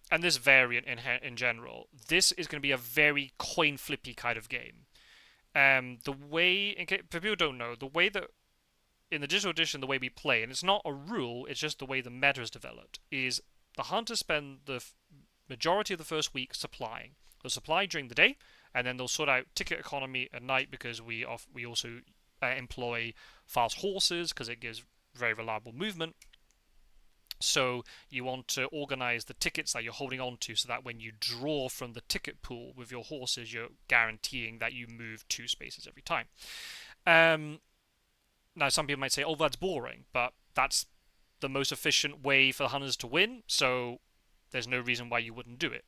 and this variant in general, this is going to be a very coin flippy kind of game. The way, in case people don't know, the way that in the digital edition, the way we play, and it's not a rule, it's just the way the meta is developed, is the hunters spend the majority of the first week supplying. They'll supply during the day, and then they'll sort out ticket economy at night because we also employ fast horses because it gives very reliable movement. So you want to organize the tickets that you're holding on to so that when you draw from the ticket pool with your horses, you're guaranteeing that you move 2 spaces every time. Now, some people might say, oh, that's boring, but that's the most efficient way for the hunters to win, so there's no reason why you wouldn't do it.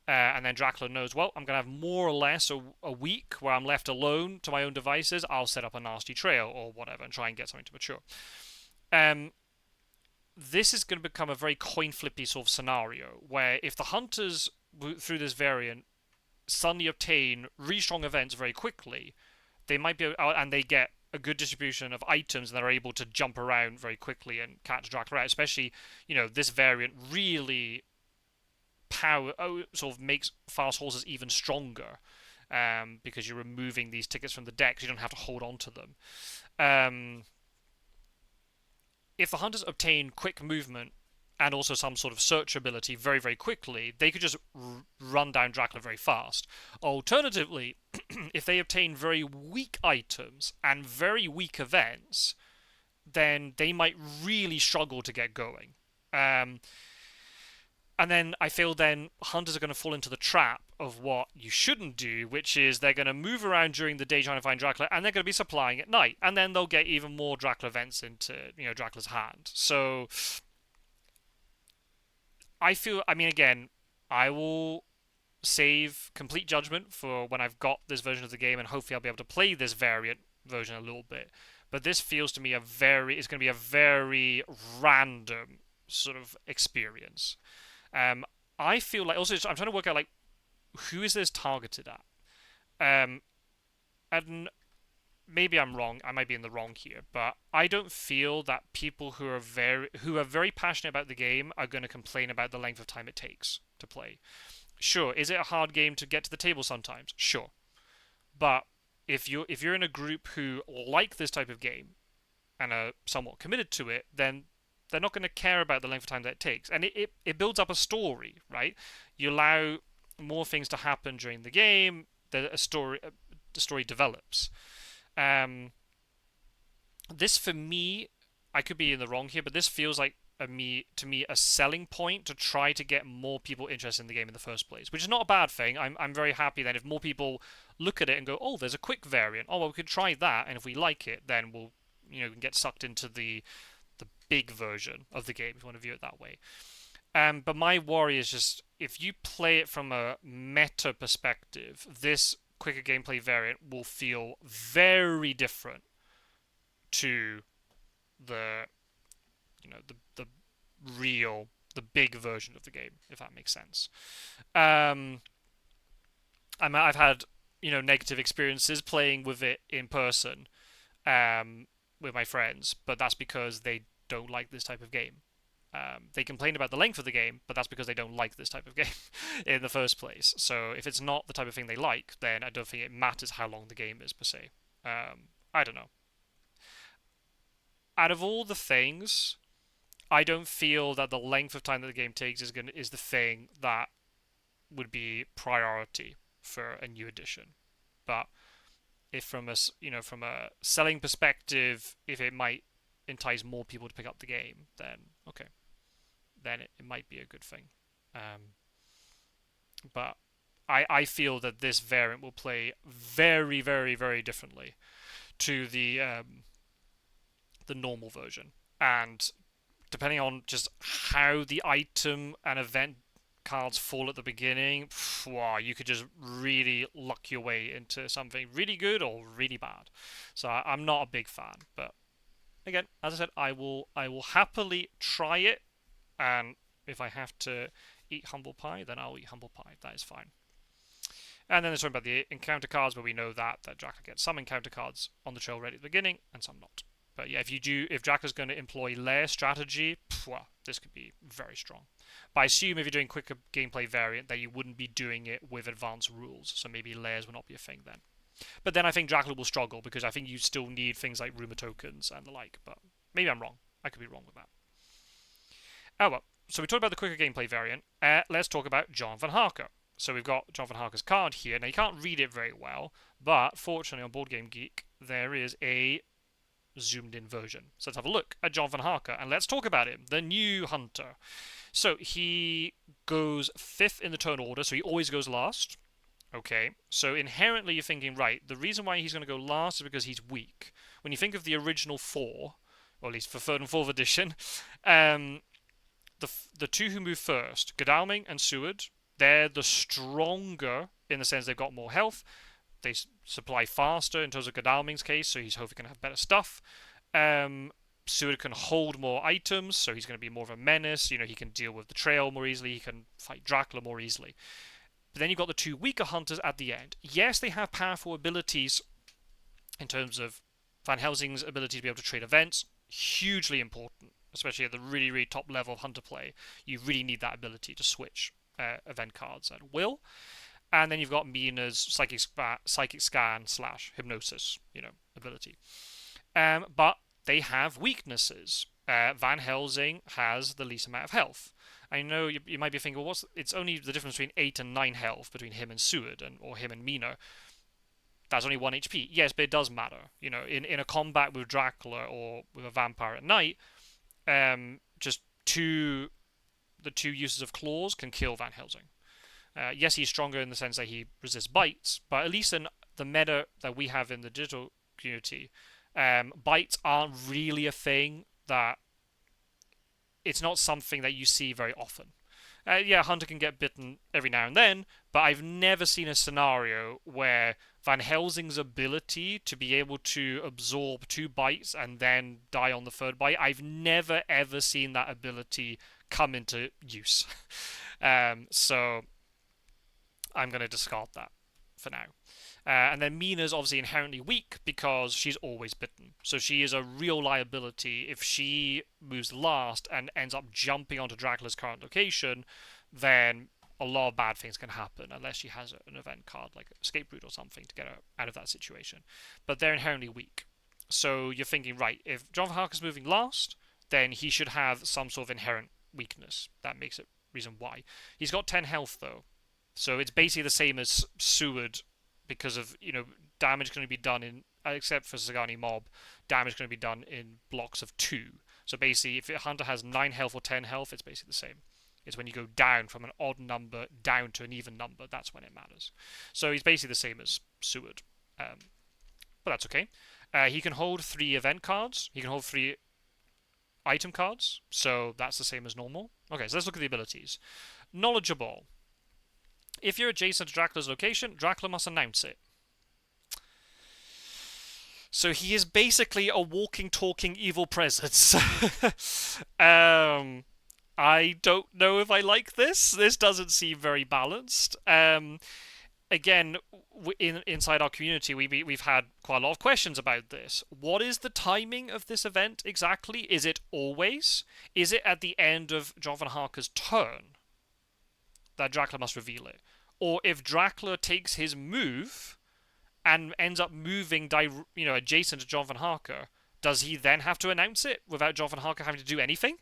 And then Dracula knows, well, I'm going to have more or less a week where I'm left alone to my own devices. I'll set up a nasty trail or whatever and try and get something to mature. This is going to become a very coin flippy sort of scenario where if the hunters, through this variant, suddenly obtain really strong events very quickly, they might be and they get a good distribution of items and they're able to jump around very quickly and catch Dracula out. Especially, this variant really sort of makes fast horses even stronger, because you're removing these tickets from the deck, so you don't have to hold on to them. Um, if the hunters obtain quick movement and also some sort of search ability very, very quickly, they could just run down Dracula very fast. Alternatively, if they obtain very weak items and very weak events, then they might really struggle to get going. Um, and then I feel then hunters are going to fall into the trap of what you shouldn't do, which is they're going to move around during the day trying to find Dracula, and they're going to be supplying at night, and then they'll get even more Dracula events into Dracula's hand. So I mean, again, I will save complete judgment for when I've got this version of the game, and hopefully I'll be able to play this variant version a little bit. But this feels to me it's going to be a very random sort of experience. Um, I feel like also I'm trying to work out like who is this targeted at. And maybe I'm wrong. I might be in the wrong here, but I don't feel that people who are very passionate about the game are going to complain about the length of time it takes to play. Sure, is it a hard game to get to the table sometimes? Sure, but if you're in a group who like this type of game and are somewhat committed to it, then they're not going to care about the length of time that it takes, and it builds up a story, right? You allow more things to happen during the game. The story develops. Um, this for me, I could be in the wrong here, but this feels like to me a selling point to try to get more people interested in the game in the first place, which is not a bad thing. I'm very happy then if more people look at it and go, oh, there's a quick variant. Oh, well, we could try that, and if we like it, then we'll get sucked into the big version of the game if you want to view it that way. But my worry is just if you play it from a meta perspective, this quicker gameplay variant will feel very different to the the real the big version of the game, if that makes sense. Um, I've had negative experiences playing with it in person, with my friends, but that's because they don't like this type of game. They complain about the length of the game, but that's because they don't like this type of game in the first place. So if it's not the type of thing they like, then I don't think it matters how long the game is per se. I don't know. Out of all the things, I don't feel that the length of time that the game takes is the thing that would be priority for a new edition. But if from a selling perspective, if it might entice more people to pick up the game, then okay, then it might be a good thing. But I feel that this variant will play very, very, very differently to the normal version, and depending on just how the item and event cards fall at the beginning, wow, you could just really luck your way into something really good or really bad. So I'm not a big fan, but again, as I said, I will happily try it, and if I have to eat humble pie, then I'll eat humble pie. That is fine. And then there's talking about the encounter cards, where we know that Dracula gets some encounter cards on the trail ready at the beginning and some not. But yeah, if Dracula's going to employ lair strategy, well, this could be very strong. But I assume if you're doing quicker gameplay variant, that you wouldn't be doing it with advanced rules, so maybe lairs will not be a thing then. But then I think Dracula will struggle because I think you still need things like rumor tokens and the like. But maybe I'm wrong. I could be wrong with that. Oh well. So we talked about the quicker gameplay variant. Let's talk about John Van Harker. So we've got John Van Harker's card here. Now you can't read it very well, but fortunately on Board Game Geek there is a zoomed in version. So let's have a look at John Van Harker and let's talk about him, the new hunter. So he goes 5th in the turn order, so he always goes last. Okay, so inherently you're thinking, right, the reason why he's going to go last is because he's weak. When you think of the original 4, or at least for 3rd and 4th edition, the two who move first, Godalming and Seward, they're the stronger in the sense they've got more health. They supply faster in terms of Godalming's case, so he's hopefully going to have better stuff. Seward can hold more items, so he's going to be more of a menace. He can deal with the trail more easily. He can fight Dracula more easily. But then you've got the two weaker hunters at the end. Yes, they have powerful abilities in terms of Van Helsing's ability to be able to trade events, hugely important, especially at the really, really top level of hunter play. You really need that ability to switch event cards at will. And then you've got Mina's psychic scan / hypnosis, ability. But they have weaknesses. Van Helsing has the least amount of health. I know you might be thinking, well, it's only the difference between 8 and 9 health between him and Seward, or him and Mina. That's only 1 HP. Yes, but it does matter. In a combat with Dracula or with a vampire at night, just the two uses of claws can kill Van Helsing. Yes, he's stronger in the sense that he resists bites, but at least in the meta that we have in the digital community, bites aren't really a thing. That it's not something that you see very often. Yeah, Hunter can get bitten every now and then, but I've never seen a scenario where Van Helsing's ability to be able to absorb 2 bites and then die on the 3rd bite, I've never ever seen that ability come into use. So I'm going to discard that for now. And then Mina's obviously inherently weak because she's always bitten. So she is a real liability. If she moves last and ends up jumping onto Dracula's current location, then a lot of bad things can happen unless she has an event card like Escape Route or something to get her out of that situation. But they're inherently weak. So you're thinking, right, if John Harker's moving last, then he should have some sort of inherent weakness. That makes it reason why. He's got 10 health though. So it's basically the same as Seward, because of, damage going to be done in, except for Sagani Mob, damage going to be done in blocks of 2. So basically, if a hunter has 9 health or 10 health, it's basically the same. It's when you go down from an odd number down to an even number, that's when it matters. So he's basically the same as Seward. But that's okay. He can hold 3 event cards. He can hold 3 item cards. So that's the same as normal. Okay, so let's look at the abilities. Knowledgeable. If you're adjacent to Dracula's location, Dracula must announce it. So he is basically a walking, talking evil presence. I don't know if I like this. This doesn't seem very balanced. Again, inside our community, we've had quite a lot of questions about this. What is the timing of this event exactly? Is it always? Is it at the end of Jonathan Harker's turn that Dracula must reveal it? Or if Dracula takes his move and ends up moving adjacent to Jonathan Harker, does he then have to announce it without Jonathan Harker having to do anything?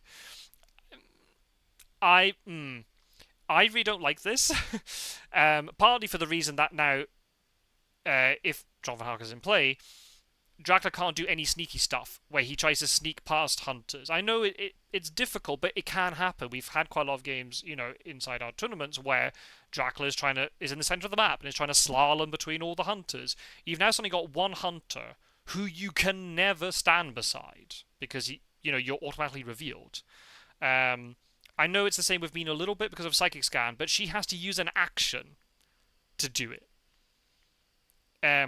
I really don't like this. Partly for the reason that now, if Jonathan Harker's in play, Dracula can't do any sneaky stuff where he tries to sneak past hunters. I know it's difficult, but it can happen. We've had quite a lot of games, inside our tournaments where Dracula is in the center of the map and is trying to slalom between all the hunters. You've now suddenly got one hunter who you can never stand beside because you're automatically revealed. I know it's the same with Mina a little bit because of Psychic Scan, but she has to use an action to do it.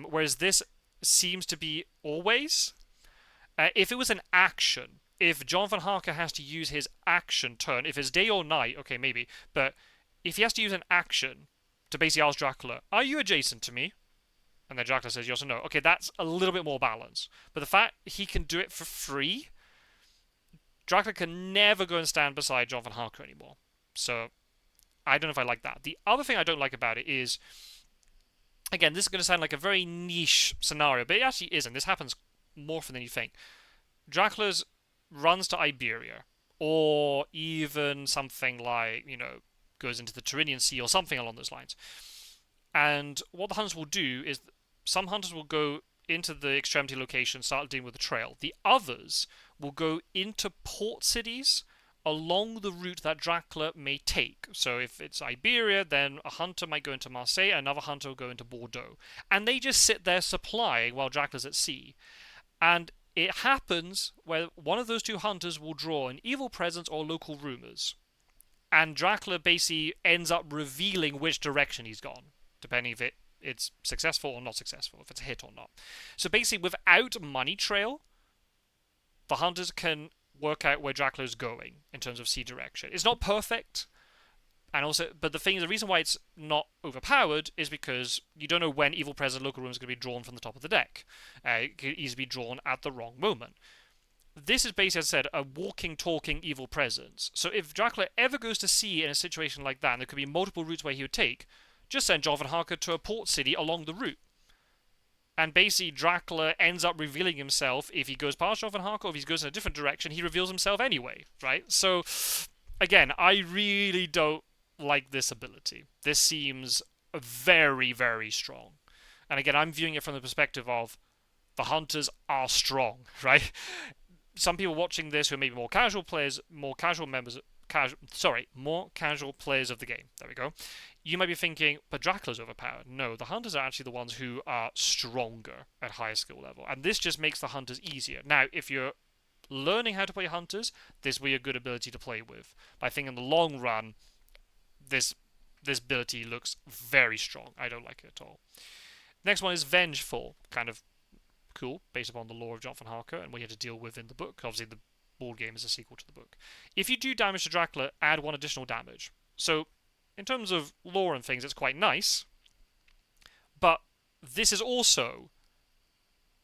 Whereas this seems to be always. If it was an action, if Jonathan Harker has to use his action turn, if it's day or night, okay, maybe, but if he has to use an action to basically ask Dracula, are you adjacent to me? And then Dracula says yes or no. Okay, that's a little bit more balanced. But the fact he can do it for free, Dracula can never go and stand beside Jonathan Harker anymore. So, I don't know if I like that. The other thing I don't like about it is, again, this is going to sound like a very niche scenario, but it actually isn't. This happens more often than you think. Dracula runs to Iberia, or even something like, goes into the Tyrrhenian Sea or something along those lines. And what the hunters will do is, some hunters will go into the extremity location, start dealing with the trail. The others will go into port cities along the route that Dracula may take. So if it's Iberia, then a hunter might go into Marseille, another hunter will go into Bordeaux. And they just sit there supplying while Dracula's at sea. And it happens where one of those 2 hunters will draw an evil presence or local rumors. And Dracula basically ends up revealing which direction he's gone, depending if it's successful or not successful, if it's a hit or not. So basically, without money trail, the hunters can work out where Dracula's going in terms of sea direction. It's not perfect, And also, but the reason why it's not overpowered is because you don't know when Evil Presence local room is going to be drawn from the top of the deck. It could easily be drawn at the wrong moment. This is basically, as I said, a walking, talking Evil Presence. So if Dracula ever goes to sea in a situation like that, and there could be multiple routes where he would take, just send Jonathan Harker to a port city along the route. And basically, Dracula ends up revealing himself if he goes past Jonathan Harker, or if he goes in a different direction, he reveals himself anyway, right? So, again, I really don't like this ability. This seems very, very strong. And again, I'm viewing it from the perspective of the hunters are strong, right? Some people watching this who are maybe more casual players, more casual players of the game. There we go. You might be thinking, but Dracula's overpowered. No, the hunters are actually the ones who are stronger at higher skill level, and this just makes the hunters easier. Now, if you're learning how to play hunters, this will be a good ability to play with. But I think in the long run, this ability looks very strong. I don't like it at all. Next one is Vengeful, kind of cool, based upon the lore of Jonathan Harker and what you had to deal with in the book. Obviously, the board game is a sequel to the book. If you do damage to Dracula, add 1 additional damage. So, in terms of lore and things, it's quite nice. But this is also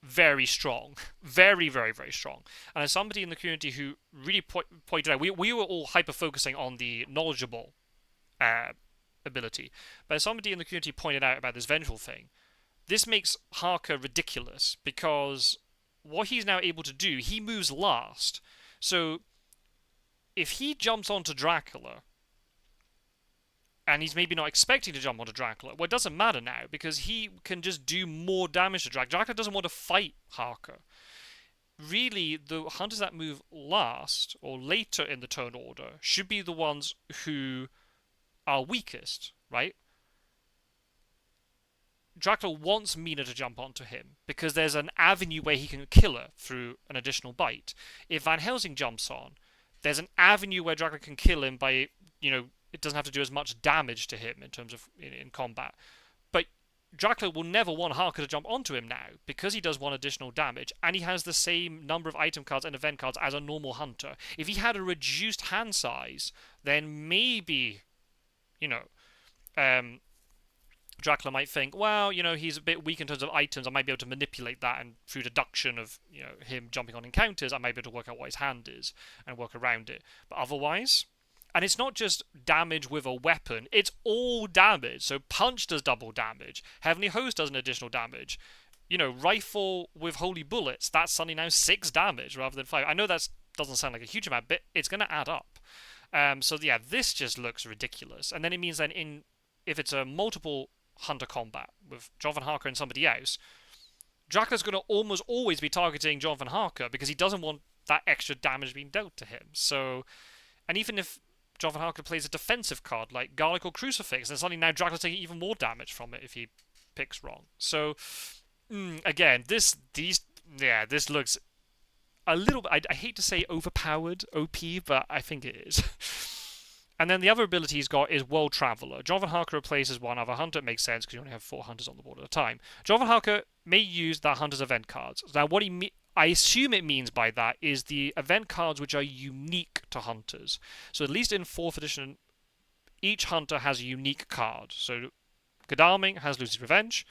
very strong. Very, very, very strong. And as somebody in the community who really pointed out, we were all hyper-focusing on the knowledgeable ability. But as somebody in the community pointed out about this vengeful thing, this makes Harker ridiculous because what he's now able to do, he moves last. So if he jumps onto Dracula, and he's maybe not expecting to jump onto Dracula, well, it doesn't matter now because he can just do more damage to Dracula. Dracula doesn't want to fight Harker. Really, the hunters that move last or later in the turn order should be the ones who are weakest, right? Dracula wants Mina to jump onto him because there's an avenue where he can kill her through an additional bite. If Van Helsing jumps on, there's an avenue where Dracula can kill him by, it doesn't have to do as much damage to him in terms of in combat. But Dracula will never want Harker to jump onto him now because he does 1 additional damage and he has the same number of item cards and event cards as a normal hunter. If he had a reduced hand size, then maybe, Dracula might think, well, he's a bit weak in terms of items. I might be able to manipulate that, and through deduction of, him jumping on encounters, I might be able to work out what his hand is and work around it. But otherwise, and it's not just damage with a weapon, it's all damage. So punch does double damage. Heavenly Host does an additional damage. Rifle with holy bullets, that's suddenly now 6 damage rather than 5. I know that doesn't sound like a huge amount, but it's going to add up. So yeah, this just looks ridiculous. And then it means that if it's a multiple hunter combat with Jonathan Harker and somebody else, Dracula's going to almost always be targeting Jonathan Harker because he doesn't want that extra damage being dealt to him. So, and even if Jonathan Harker plays a defensive card like Garlic or Crucifix, then suddenly now Dracula's taking even more damage from it if he picks wrong. So, again, this looks a little. I hate to say overpowered OP, but I think it is. And then the other ability he's got is World Traveller. Jonathan Harker replaces one other hunter. It makes sense because you only have 4 hunters on the board at a time. Jonathan Harker may use that hunter's event cards. Now, what I assume it means by that is the event cards which are unique to hunters. So at least in 4th edition, each hunter has a unique card. So Godalming has Lucy's Revenge.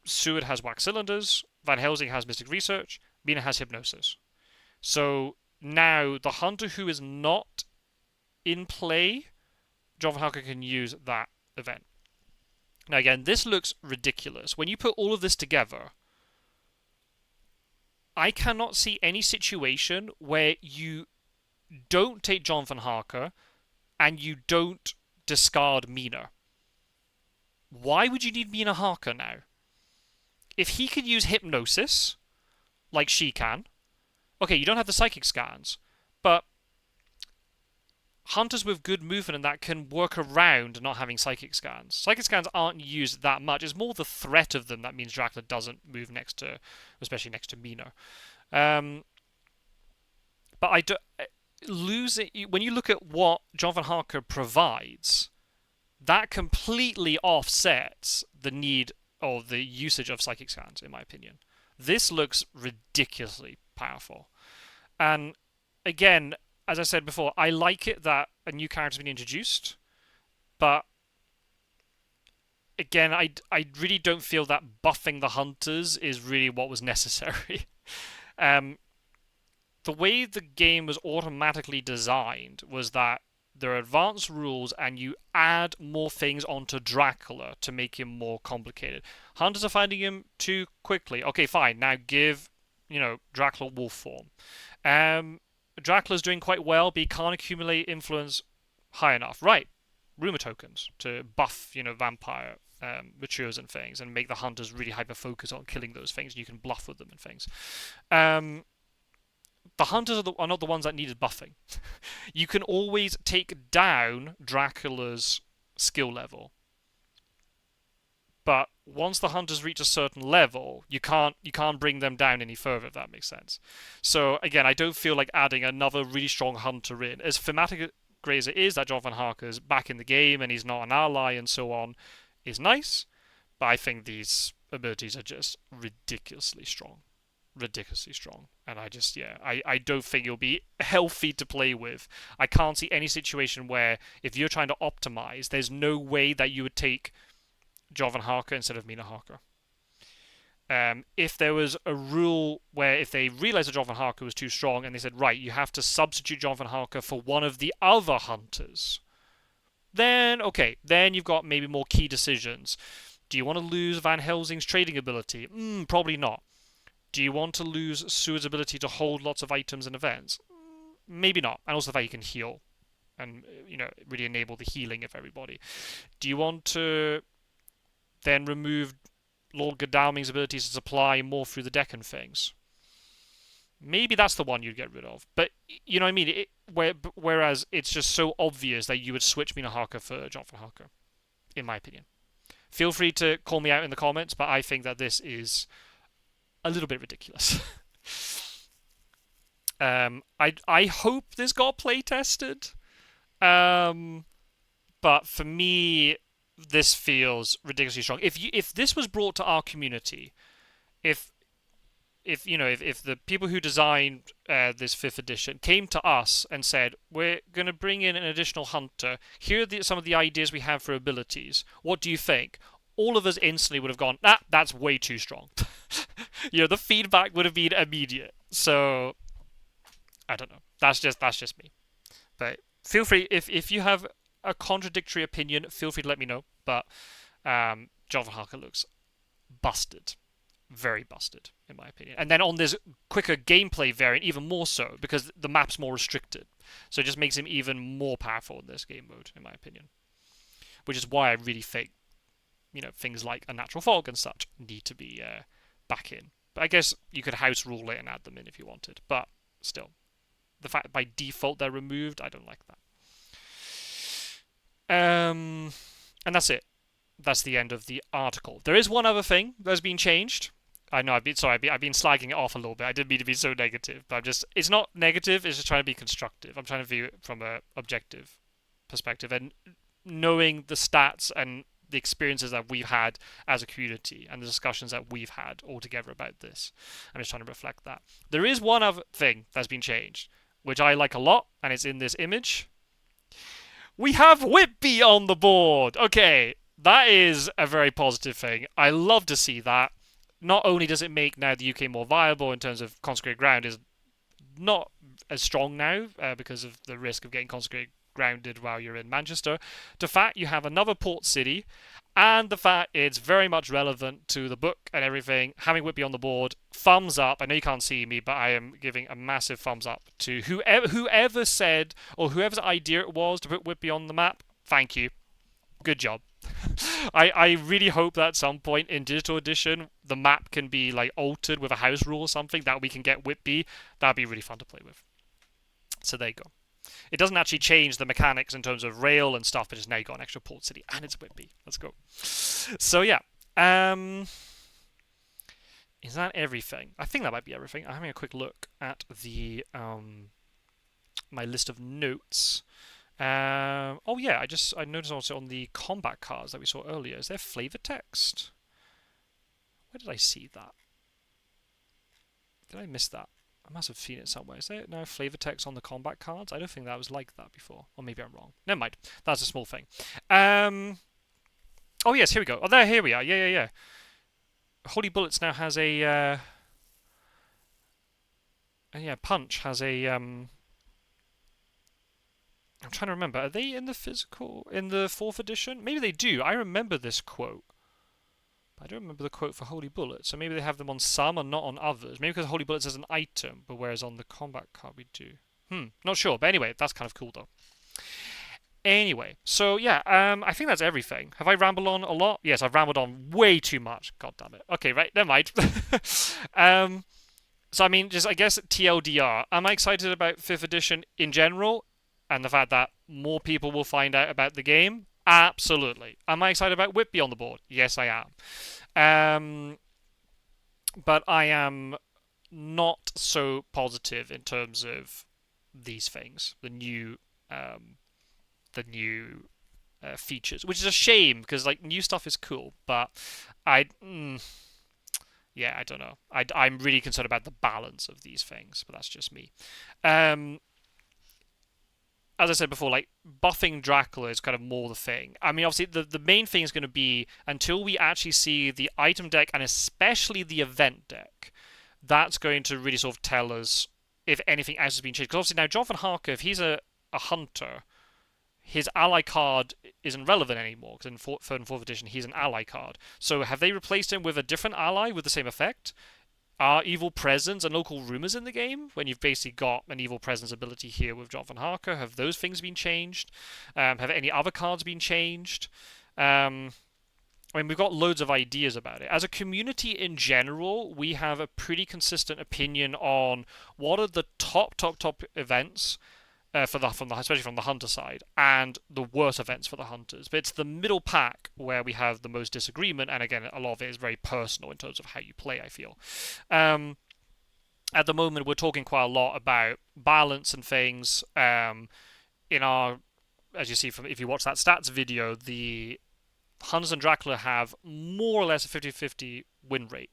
Seward has Wax Cylinders. Van Helsing has Mystic Research. Mina has Hypnosis. So now the hunter who is not in play, Jonathan Harker can use that event. Now again, this looks ridiculous. When you put all of this together, I cannot see any situation where you don't take Jonathan Harker and you don't discard Mina. Why would you need Mina Harker now? If he could use Hypnosis, like she can, okay, you don't have the Psychic Scans, but hunters with good movement and that can work around not having Psychic Scans. Psychic Scans aren't used that much. It's more the threat of them that means Dracula doesn't move especially next to Mina. But when you look at what Jonathan Harker provides, that completely offsets the need or the usage of Psychic Scans, in my opinion. This looks ridiculously powerful. And again, as I said before, I like it that, a new character's been introduced, but again, I really don't feel that buffing the hunters is really what was necessary. um, the way the game was automatically designed was that there are advanced rules and you add more things onto Dracula to make him more complicated. Hunters are finding him too quickly. Okay, fine. Now give, Dracula wolf form. Dracula's doing quite well, but he can't accumulate influence high enough. Right. Rumor tokens to buff, vampire matures and things and make the hunters really hyper focus on killing those things. You can bluff with them and things. The hunters are not the ones that needed buffing. You can always take down Dracula's skill level, but once the hunters reach a certain level, you can't bring them down any further, if that makes sense. So again, I don't feel like adding another really strong hunter in. As thematic great as it is that Jonathan Harker's back in the game and he's not an ally and so on, is nice, but I think these abilities are just ridiculously strong. And I don't think it'll be healthy to play with. I can't see any situation where if you're trying to optimize, there's no way that you would take Jonathan Harker instead of Mina Harker. If there was a rule where if they realized that Jonathan Harker was too strong and they said, right, you have to substitute Jonathan Harker for one of the other hunters, then okay, then you've got maybe more key decisions. Do you want to lose Van Helsing's trading ability? Probably not. Do you want to lose Seward's ability to hold lots of items and events? Maybe not. And also the fact he can heal and, really enable the healing of everybody. Do you want to then remove Lord Godalming's abilities to supply more through the deck and things? Maybe that's the one you'd get rid of. But, you know what I mean? Whereas it's just so obvious that you would switch Mina Harker for Jonathan Harker, in my opinion. Feel free to call me out in the comments, but I think that this is a little bit ridiculous. I hope this got play tested, but for me, this feels ridiculously strong. If this was brought to our community, if the people who designed this 5th edition came to us and said, we're going to bring in an additional hunter, here are some of the ideas we have for abilities, what do you think? All of us instantly would have gone, that's way too strong. The feedback would have been immediate. So I don't know. That's just me. But feel free, if you have a contradictory opinion, feel free to let me know. But Jonathan Harker looks busted. Very busted, in my opinion. And then on this quicker gameplay variant, even more so, because the map's more restricted. So it just makes him even more powerful in this game mode, in my opinion. Which is why I really think, things like a natural fog and such need to be back in. But I guess you could house rule it and add them in if you wanted. But still, the fact that by default they're removed, I don't like that. And that's it. That's the end of the article. There is one other thing that's been changed. I know I've been slagging it off a little bit. I didn't mean to be so negative, but it's not negative, it's just trying to be constructive. I'm trying to view it from an objective perspective and knowing the stats and the experiences that we've had as a community and the discussions that we've had all together about this. I'm just trying to reflect that. There is one other thing that's been changed, which I like a lot, and it's in this image. We have Uppbeat on the board! Okay, that is a very positive thing. I love to see that. Not only does it make now the UK more viable in terms of consecrated ground is not as strong now because of the risk of getting consecrated grounded while you're in Manchester, the fact you have another port city, and the fact it's very much relevant to the book and everything, having Uppbeat on the board, thumbs up. I know you can't see me, but I am giving a massive thumbs up to whoever said, or whoever's idea it was to put Uppbeat on the map. Thank you. Good job. I really hope that at some point in digital edition, the map can be like altered with a house rule or something, that we can get Uppbeat. That'd be really fun to play with. So there you go. It doesn't actually change the mechanics in terms of rail and stuff, but just now you got an extra port city and it's Uppbeat. Let's go. So yeah, is that everything? I think that might be everything. I'm having a quick look at the my list of notes. Oh yeah, I noticed also on the combat cards that we saw earlier, is there flavor text? Where did I see that? Did I miss that? I must have seen it somewhere. Is there now flavor text on the combat cards? I don't think that was like that before. Or maybe I'm wrong. Never mind. That's a small thing. Oh yes, here we go. Oh, here we are. Yeah. Holy Bullets now has a yeah, Punch has a I'm trying to remember. Are they in the physical in the 4th edition? Maybe they do. I remember this quote. But I don't remember the quote for Holy Bullets. So maybe they have them on some and not on others. Maybe because Holy Bullets is an item, but whereas on the combat card we do. Not sure. But anyway, that's kind of cool though. Anyway, so yeah, I think that's everything. Have I rambled on a lot? Yes, I've rambled on way too much. God damn it. Okay, right, never mind. So I mean, just I guess TLDR. Am I excited about 5th edition in general, and the fact that more people will find out about the game? Absolutely. Am I excited about Whitby on the board? Yes, I am. But I am not so positive in terms of these things, the new features, which is a shame because like new stuff is cool, but I yeah, I don't know. I'm really concerned about the balance of these things, but that's just me. As I said before, like buffing Dracula is kind of more the thing. I mean, obviously the main thing is going to be until we actually see the item deck and especially the event deck. That's going to really sort of tell us if anything else has been changed. Because obviously now Jonathan Harker, if he's a hunter, his ally card isn't relevant anymore because in 3rd and 4th edition he's an ally card. So have they replaced him with a different ally with the same effect? Are evil presence and local rumors in the game when you've basically got an evil presence ability here with Jonathan Harker? Have those things been changed? Have any other cards been changed? I mean, we've got loads of ideas about it. As a community in general, we have a pretty consistent opinion on what are the top events especially from the hunter side, and the worst events for the hunters. But it's the middle pack where we have the most disagreement, and again, a lot of it is very personal in terms of how you play, I feel. At the moment, we're talking quite a lot about balance and things. In our, as you see from if you watch that stats video, the Hunters and Dracula have more or less a 50-50 win rate.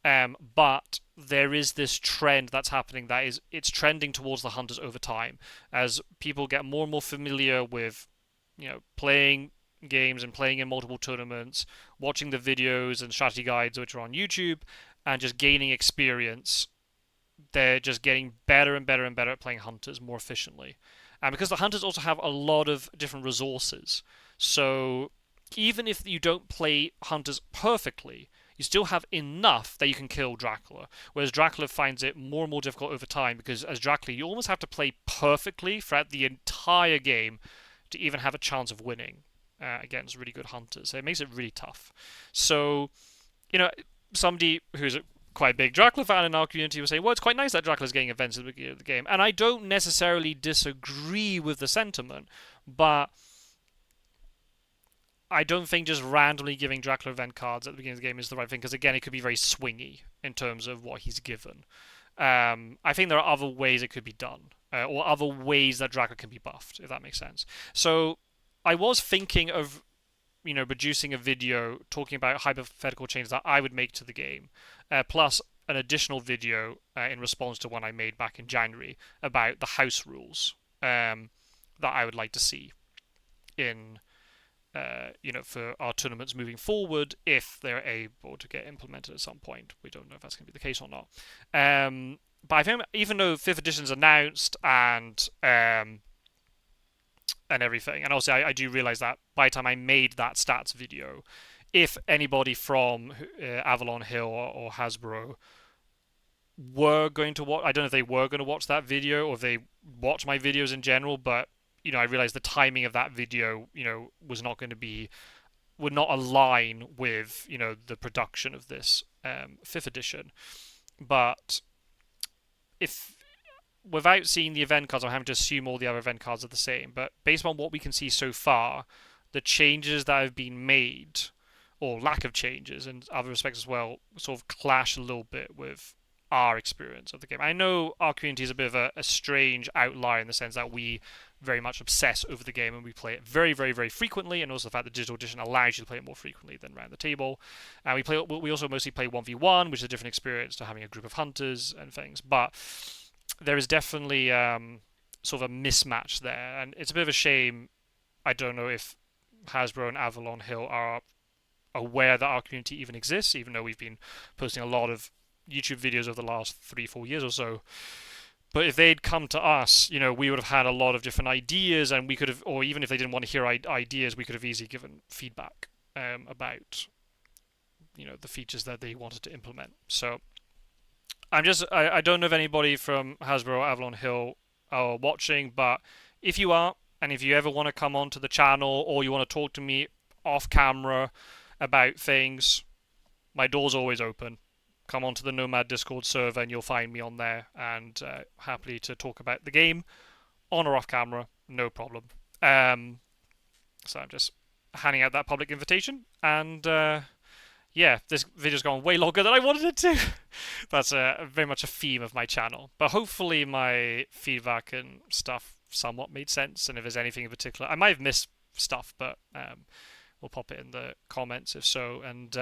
But there is this trend that's happening that is it's trending towards the hunters over time as people get more and more familiar with playing games and playing in multiple tournaments, watching the videos and strategy guides which are on YouTube, and just gaining experience. They're just getting better and better and better at playing hunters more efficiently, and because the hunters also have a lot of different resources, so even if you don't play hunters perfectly, you still have enough that you can kill Dracula. Whereas Dracula finds it more and more difficult over time because as Dracula, you almost have to play perfectly throughout the entire game to even have a chance of winning against really good hunters. So it makes it really tough. So, somebody who's quite a big Dracula fan in our community will say, well, it's quite nice that Dracula's getting events at the beginning of the game. And I don't necessarily disagree with the sentiment, but I don't think just randomly giving Dracula event cards at the beginning of the game is the right thing, because again, it could be very swingy in terms of what he's given. I think there are other ways it could be done, or other ways that Dracula can be buffed, if that makes sense. So I was thinking of, producing a video talking about hypothetical changes that I would make to the game, plus an additional video in response to one I made back in January about the house rules that I would like to see in for our tournaments moving forward, if they're able to get implemented at some point. We don't know if that's going to be the case or not. But I think even though 5th edition's announced and everything, and also I do realize that by the time I made that stats video, if anybody from Avalon Hill or Hasbro were going to watch, I don't know if they were going to watch that video or if they watch my videos in general, but I realized the timing of that video, was not going to be, would not align with, the production of this 5th edition. But if, without seeing the event cards, I'm having to assume all the other event cards are the same. But based on what we can see so far, the changes that have been made, or lack of changes in other respects as well, sort of clash a little bit with our experience of the game. I know our community is a bit of a strange outlier in the sense that we very much obsess over the game and we play it very, very, very frequently, and also the fact that digital edition allows you to play it more frequently than around the table. And we also mostly play 1v1, which is a different experience to having a group of hunters and things. But there is definitely sort of a mismatch there, and it's a bit of a shame. I don't know if Hasbro and Avalon Hill are aware that our community even exists, even though we've been posting a lot of YouTube videos over the last 3-4 years or so. But if they'd come to us, we would have had a lot of different ideas, and we could have, or even if they didn't want to hear ideas, we could have easily given feedback about, the features that they wanted to implement. So I don't know if anybody from Hasbro or Avalon Hill are watching, but if you are, and if you ever want to come onto the channel or you want to talk to me off camera about things, my door's always open. Come onto the Nomad Discord server and you'll find me on there, and happily to talk about the game on or off camera, no problem. So I'm just handing out that public invitation, and yeah, this video's gone way longer than I wanted it to. That's very much a theme of my channel, but hopefully my feedback and stuff somewhat made sense, and if there's anything in particular, I might have missed stuff, but we'll pop it in the comments if so, and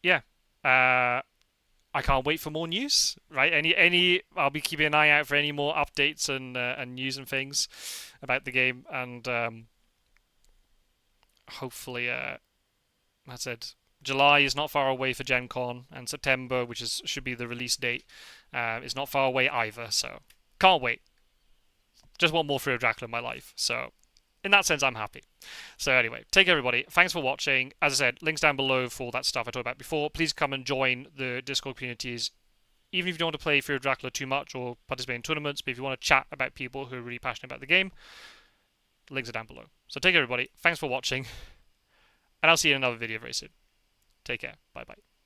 yeah, I can't wait for more news. Right? I'll be keeping an eye out for any more updates and news and things about the game, and hopefully, that's it. July is not far away for Gen Con, and September, which should be the release date, is not far away either. So can't wait. Just want more Fury of Dracula in my life. So in that sense, I'm happy. So anyway, take care, everybody. Thanks for watching. As I said, links down below for all that stuff I talked about before. Please come and join the Discord communities. Even if you don't want to play Fury of Dracula too much or participate in tournaments, but if you want to chat about people who are really passionate about the game, links are down below. So take care, everybody. Thanks for watching, and I'll see you in another video very soon. Take care. Bye-bye.